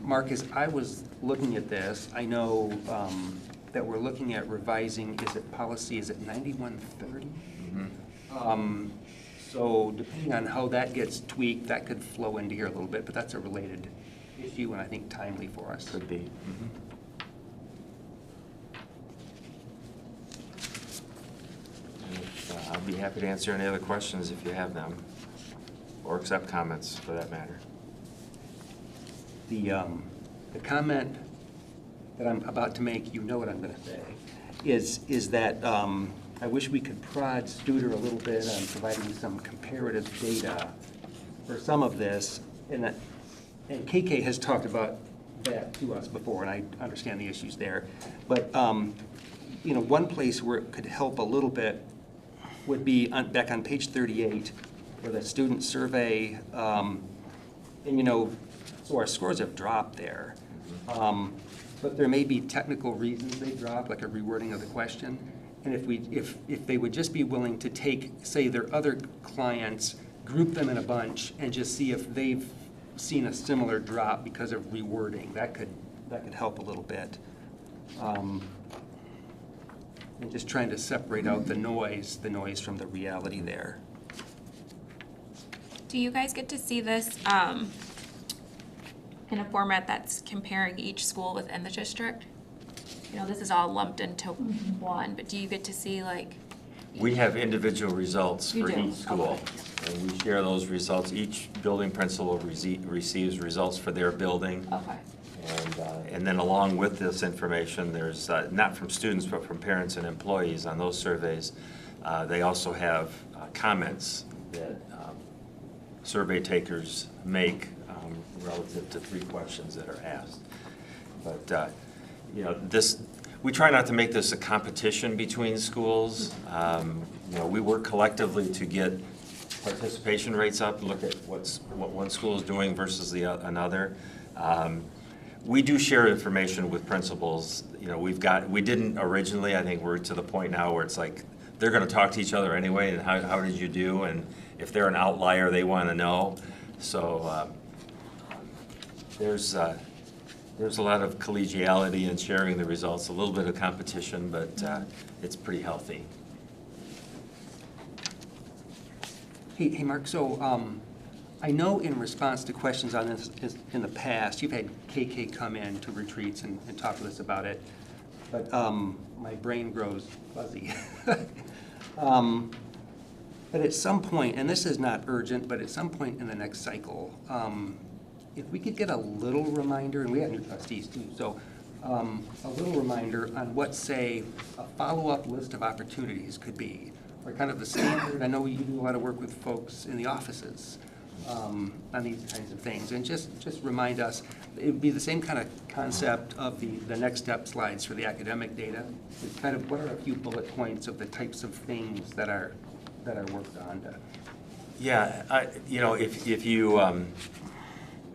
Mark, as I was looking at this, I know that we're looking at revising, is it 9130? So depending on how that gets tweaked, that could flow into here a little bit, but that's a related issue and I think timely for us. could be. I'll be happy to answer any other questions if you have them, or accept comments for that matter. The comment that I'm about to make, you know what I'm going to say, is that I wish we could prod Studer a little bit on providing some comparative data for some of this, and KK has talked about that to us before, and I understand the issues there. But you know, one place where it could help a little bit would be back on page 38, where the student survey, and you know, So our scores have dropped there. But there may be technical reasons they drop, like a rewording of the question. And if they would just be willing to take, say, their other clients, group them in a bunch, and just see if they've seen a similar drop because of rewording, that could help a little bit. And just trying to separate out the noise from the reality there. Do you guys get to see this in a format that's comparing each school within the district? You know, this is all lumped into one, but do you get to see like? We have individual results You for do? each school. And we share those results. Each building principal receives results for their building. Okay. And then along with this information, there's, not from students, but from parents and employees on those surveys, they also have comments that survey takers make relative to 3 questions that are asked. But, you know, we try not to make this a competition between schools. You know, we work collectively to get participation rates up, look at what one school is doing versus another. We do share information with principals. You know, we didn't originally. I think we're to the point now where it's like they're going to talk to each other anyway. And how did you do? And if they're an outlier, they want to know. So there's a lot of collegiality in sharing the results. A little bit of competition, but it's pretty healthy. Hey, Mark, so I know in response to questions on this in the past, you've had KK come in to retreats and talk with us about it, but my brain grows fuzzy. But at some point, and this is not urgent, but at some point in the next cycle, if we could get a little reminder, and we have new trustees too, so a little reminder on what, say, a follow-up list of opportunities could be, or kind of the standard. I know you do a lot of work with folks in the offices on these kinds of things, and just remind us, it would be the same kind of concept of the next step slides for the academic data. It's kind of what are a few bullet points of the types of things that are worked on to. Yeah, you know, if you,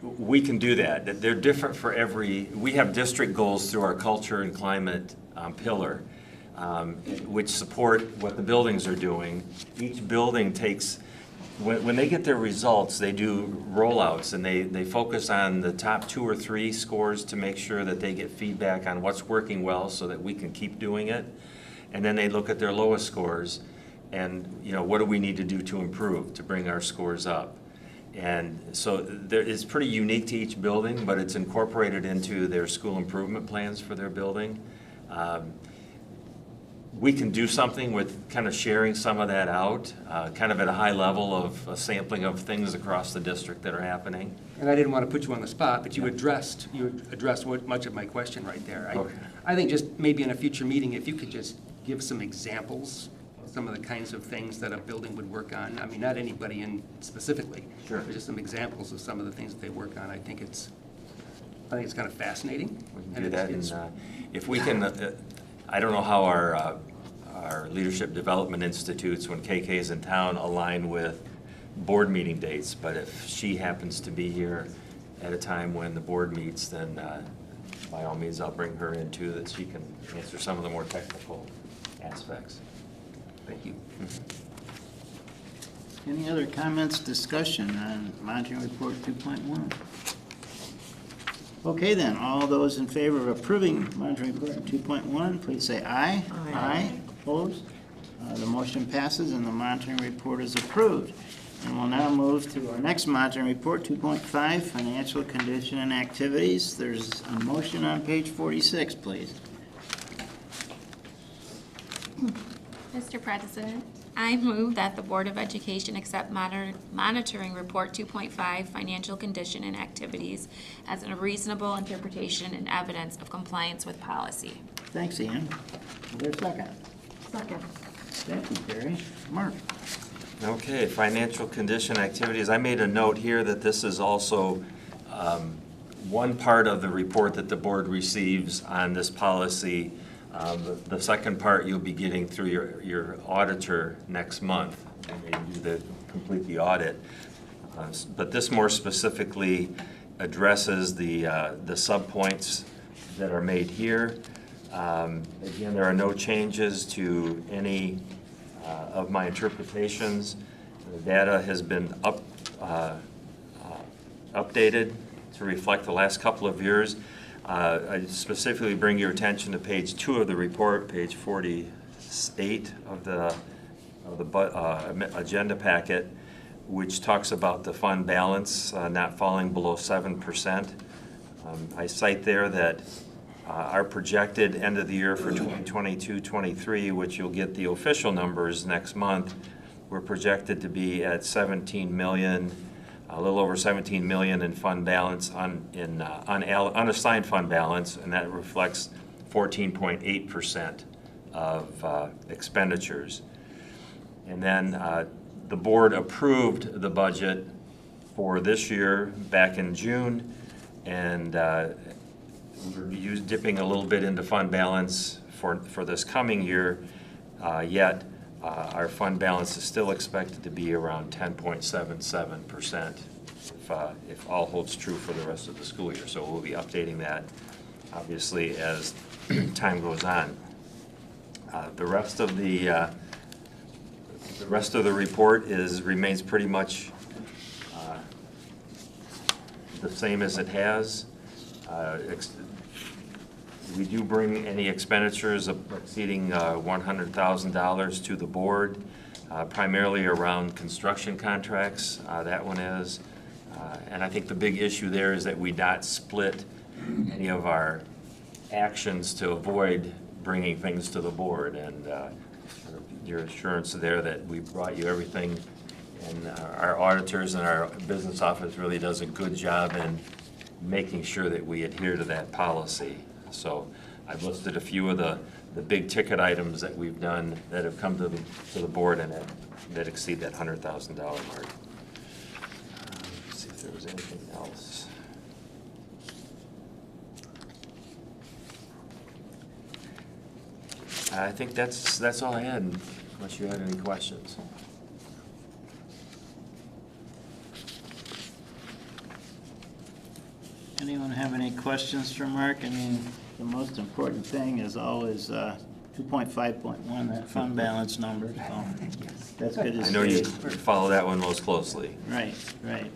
we can do that. They're different for we have district goals through our culture and climate pillar, which support what the buildings are doing. Each building takes, when they get their results, they do rollouts, and they focus on the top 2 or 3 scores to make sure that they get feedback on what's working well so that we can keep doing it. And then they look at their lowest scores and, you know, what do we need to do to improve, to bring our scores up? And so it's pretty unique to each building, but it's incorporated into their school improvement plans for their building. We can do something with kind of sharing some of that out, kind of at a high level of a sampling of things across the district that are happening. And I didn't want to put you on the spot, but you addressed much of my question right there. Okay. I think just maybe in a future meeting, if you could just give some examples of some of the kinds of things that a building would work on. I mean, not anybody in specifically, Sure. but just some examples of some of the things that they work on. I think it's kind of fascinating. We can do that, and if we can, I don't know how our leadership development institutes, when KK is in town, align with board meeting dates, but if she happens to be here at a time when the board meets, then by all means, I'll bring her in too, that she can answer some of the more technical aspects. Thank you. Any other comments, discussion on monitoring report 2.1? Okay then, all those in favor of approving monitoring report 2.1, please say aye. Aye. Opposed? The motion passes and the monitoring report is approved. And we'll now move to our next monitoring report, 2.5, financial condition and activities. There's a motion on page 46, please. Mr. President, I move that the Board of Education accept monitoring report 2.5, financial condition and activities, as a reasonable interpretation and evidence of compliance with policy. Thanks, Ian. Is there a second? Second. Thank you, Terry. Mark? Okay, financial condition activities. I made a note here that this is also one part of the report that the board receives on this policy. The second part you'll be getting through your auditor next month, and they complete the audit. But this more specifically addresses the subpoints that are made here. Again, there are no changes to any of my interpretations. The data has been updated to reflect the last couple of years. I specifically bring your attention to page 2 of the report, page 48 of the agenda packet, which talks about the fund balance not falling below 7%. I cite there that our projected end of the year for 2022-23, which you'll get the official numbers next month, we're projected to be at 17 million, a little over 17 million in fund balance, unassigned fund balance, and that reflects 14.8% of expenditures. And then the board approved the budget for this year back in June, and we're dipping a little bit into fund balance for this coming year, yet our fund balance is still expected to be around 10.77% if all holds true for the rest of the school year. So we'll be updating that, obviously, as time goes on. The rest of the report remains pretty much the same as it has. We do bring any expenditures exceeding $100,000 to the board, primarily around construction contracts. That one is. And I think the big issue there is that we not split any of our actions to avoid bringing things to the board. And your assurance there that we brought you everything, and our auditors and our business office really does a good job in making sure that we adhere to that policy. So I've listed a few of the big ticket items that we've done that have come to the board and that exceed that $100,000 mark. Let's see if there was anything else. I think that's all I had, unless you had any questions. Anyone have any questions for Mark? I mean, the most important thing is always 2.5.1, that fund balance number, so that's good to see. I know you follow that one most closely. Right, right.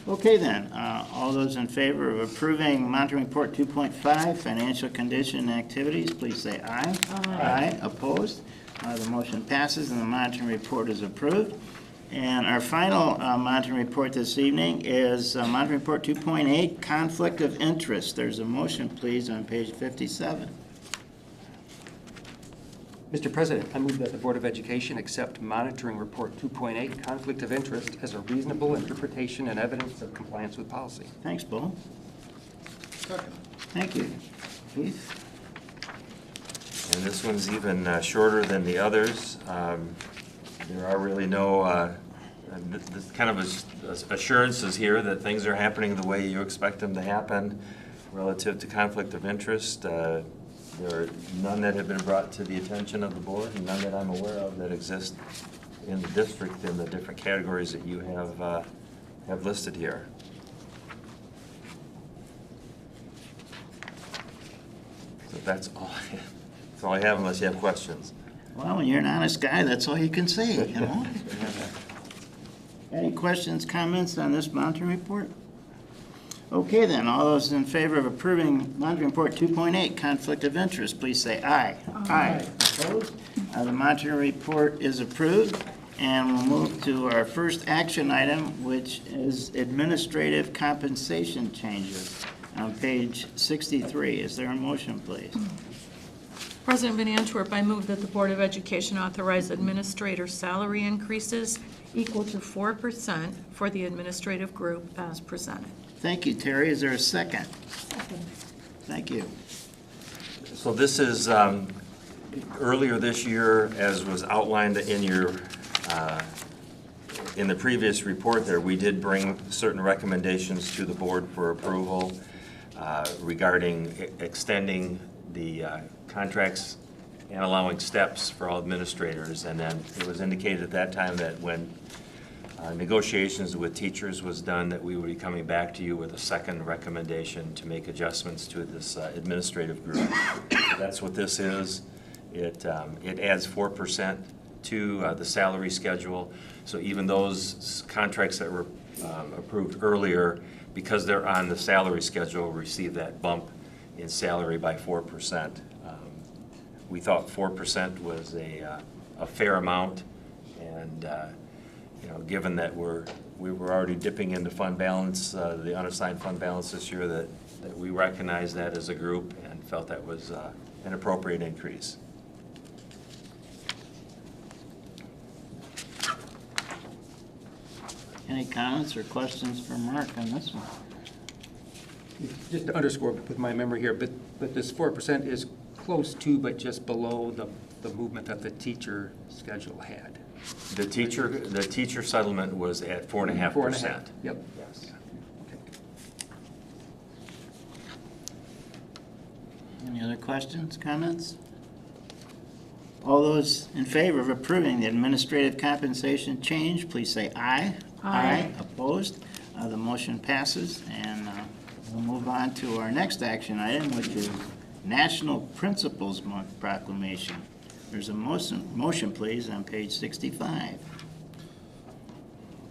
Okay then, all those in favor of approving monitoring report 2.5, financial condition and activities, please say aye. Aye. Opposed? The motion passes and the monitoring report is approved. And our final monitoring report this evening is monitoring report 2.8, conflict of interest. There's a motion, please, on page 57. Mr. President, I move that the Board of Education accept monitoring report 2.8, conflict of interest, as a reasonable interpretation and evidence of compliance with policy. Thanks, Bo. Second. Thank you. Keith? And this one's even shorter than the others. There are really no this kind of assurances here that things are happening the way you expect them to happen relative to conflict of interest. There are none that have been brought to the attention of the board, and none that I'm aware of that exist in the district in the different categories that you have listed here. So that's all I have unless you have questions. Well, when you're an honest guy, that's all you can say, you know? Any questions, comments on this monitoring report? Okay then, all those in favor of approving monitoring report 2.8, conflict of interest, please say aye. Aye. Opposed? The monitoring report is approved, and we'll move to our first action item, which is administrative compensation changes on page 63. Is there a motion, please? President Van Antwerp, I move that the Board of Education authorize administrator salary increases equal to 4% for the administrative group as presented. Thank you, Terry. Is there a second? Second. Thank you. So this is earlier this year, as was outlined in your in the previous report there, we did bring certain recommendations to the board for approval regarding extending the contracts and allowing steps for all administrators. And then it was indicated at that time that when Negotiations with teachers was done, that we would be coming back to you with a second recommendation to make adjustments to this administrative group. That's what this is. It adds 4% to the salary schedule. So even those contracts that were approved earlier, because they're on the salary schedule, receive that bump in salary by 4%. We thought 4% was a fair amount, and given that we were already dipping into fund balance, the unassigned fund balance this year, that we recognized that as a group and felt that was an appropriate increase. Any comments or questions for Mark on this one? Just to underscore with my memory here, but this 4% is close to, but just below the movement that the teacher schedule had. The teacher settlement was at 4.5%. 4.5, yep. Yes. Any other questions, comments? All those in favor of approving the administrative compensation change, please say aye. Aye. Opposed? The motion passes, and we'll move on to our next action item, which is National Principals Month Proclamation. There's a motion, please, on page 65.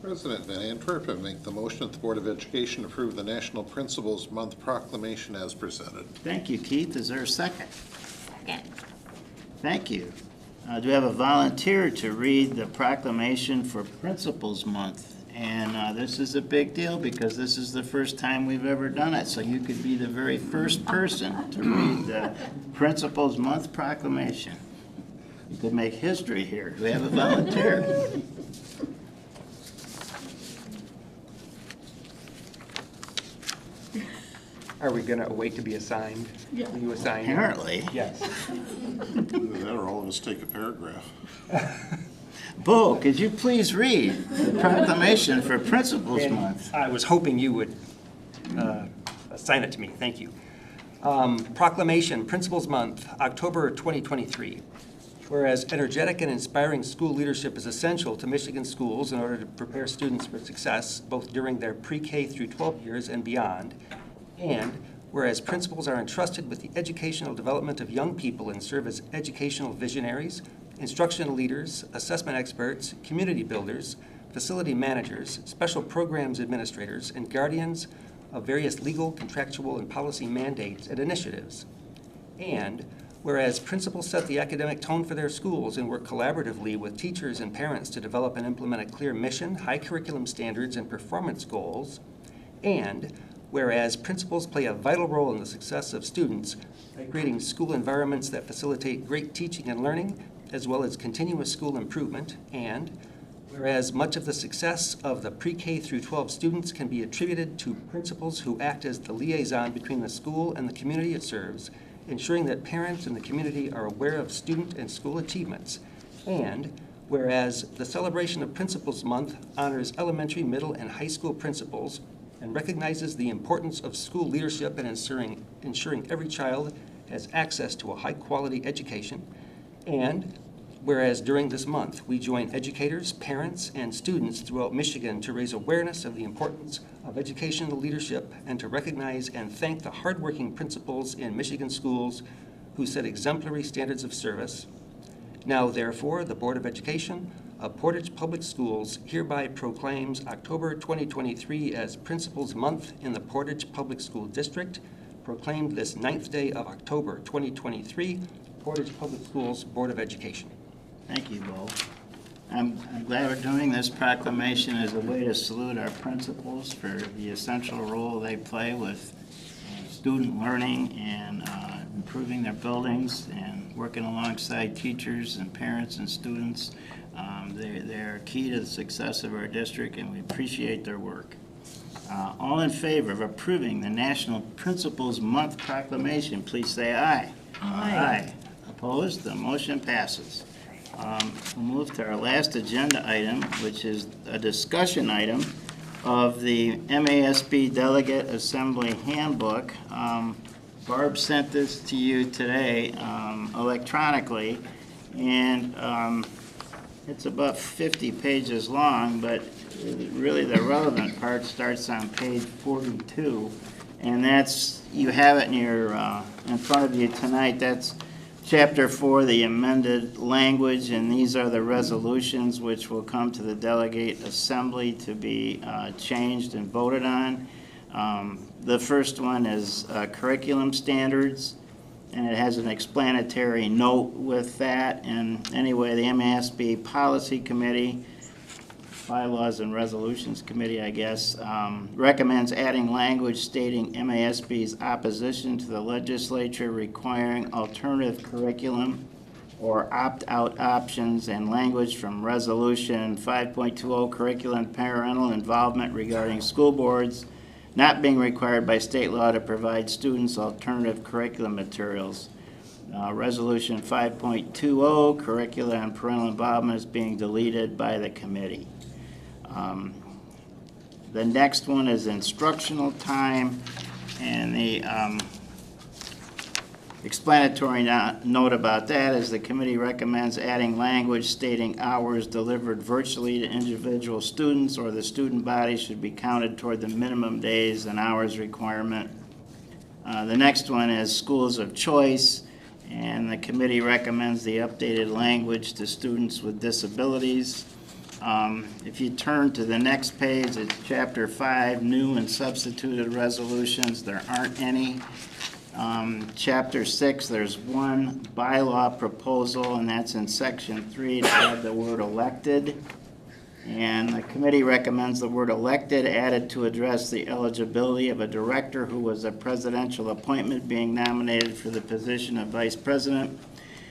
President Van Antwerp, I make the motion that the Board of Education approve the National Principals Month proclamation as presented. Thank you, Keith. Is there a second? Second. Thank you. Do we have a volunteer to read the proclamation for Principals Month? And this is a big deal because this is the first time we've ever done it. So you could be the very first person to read the Principals Month proclamation. You could make history here. Do we have a volunteer? Are we going to wait to be assigned? Yeah. Will you assign? Apparently. Yes. Either that or all of us take a paragraph. Bo, could you please read the proclamation for Principals And Month? I was hoping you would assign it to me. Thank you. Proclamation, Principals Month, October 2023. Whereas energetic and inspiring school leadership is essential to Michigan schools in order to prepare students for success, both during their pre-K through 12 years and beyond. And whereas principals are entrusted with the educational development of young people and serve as educational visionaries, instructional leaders, assessment experts, community builders, facility managers, special programs administrators, and guardians of various legal, contractual, and policy mandates and initiatives. And whereas principals set the academic tone for their schools and work collaboratively with teachers and parents to develop and implement a clear mission, high curriculum standards, and performance goals. And whereas principals play a vital role in the success of students by creating school environments that facilitate great teaching and learning, as well as continuous school improvement. And whereas much of the success of the pre-K through 12 students can be attributed to principals who act as the liaison between the school and the community it serves, ensuring that parents and the community are aware of student and school achievements. And whereas the celebration of Principals Month honors elementary, middle, and high school principals and recognizes the importance of school leadership and ensuring every child has access to a high-quality education. And whereas during this month, we join educators, parents, and students throughout Michigan to raise awareness of the importance of educational leadership and to recognize and thank the hardworking principals in Michigan schools who set exemplary standards of service. Now, therefore, the Board of Education of Portage Public Schools hereby proclaims October 2023 as Principals Month in the Portage Public School District, proclaimed this 9th day of October 2023, Portage Public Schools Board of Education. Thank you, Bo. I'm glad we're doing this proclamation as a way to salute our principals for the essential role they play with student learning and improving their buildings and working alongside teachers and parents and students. They're key to the success of our district, and we appreciate their work. All in favor of approving the National Principals Month proclamation, please say aye. Aye. Opposed? The motion passes. We'll move to our last agenda item, which is a discussion item of the MASB Delegate Assembly Handbook. Barb sent this to you today electronically, and It's about 50 pages long, but really the relevant part starts on page 42. And that's, you have it in your, in front of you tonight, that's Chapter 4, the amended language, and these are the resolutions which will come to the delegate assembly to be changed and voted on. The first one is curriculum standards, and it has an explanatory note with that. And anyway, the MASB Policy Committee, Bylaws and Resolutions Committee, I guess, recommends adding language stating MASB's opposition to the legislature requiring alternative curriculum or opt-out options, and language from Resolution 5.20 curriculum parental involvement regarding school boards not being required by state law to provide students alternative curriculum materials. Resolution 5.20 curricula and parental involvement is being deleted by the committee. The next one is instructional time, and the explanatory note about that is the committee recommends adding language stating hours delivered virtually to individual students or the student body should be counted toward the minimum days and hours requirement. The next one is schools of choice, and the committee recommends the updated language to students with disabilities. If you turn to the next page, it's Chapter 5, new and substituted resolutions. There aren't any. Chapter 6, there's one bylaw proposal, and that's in Section 3 to add the word elected. And the committee recommends the word elected added to address the eligibility of a director who was a presidential appointment being nominated for the position of vice president.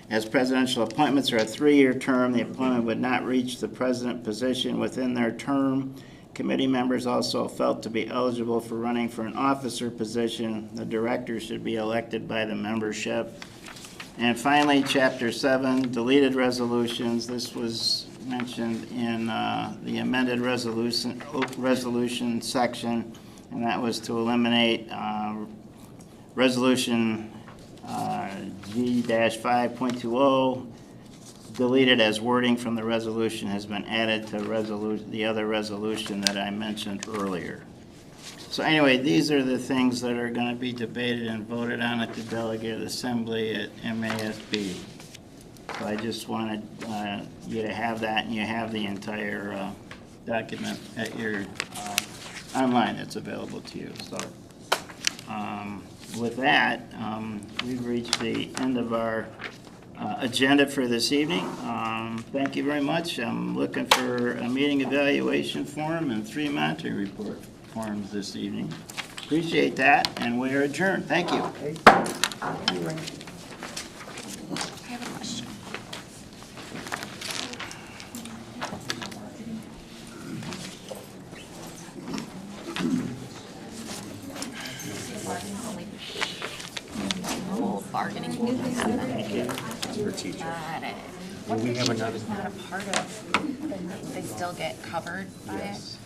As presidential appointments are a 3-year term, the appointment would not reach the president position within their term. Committee members also felt to be eligible for running for an officer position. The director should be elected by the membership. And finally, Chapter 7, deleted resolutions. This was mentioned in the amended resolution section, and that was to eliminate Resolution G-5.20, deleted as wording from the resolution has been added to the other resolution that I mentioned earlier. So anyway, these are the things that are going to be debated and voted on at the delegate assembly at MASB. So I just wanted you to have that, and you have the entire document at your online. It's available to you. So with that, we've reached the end of our agenda for this evening. Thank you very much. I'm looking for a meeting evaluation form and 3 monitoring report forms this evening. Appreciate that, and we are adjourned. Thank you. I have a question. Bargaining. Thank you. For teacher. Got it. Will we have another? Not a part of, they still get covered by it? Yes.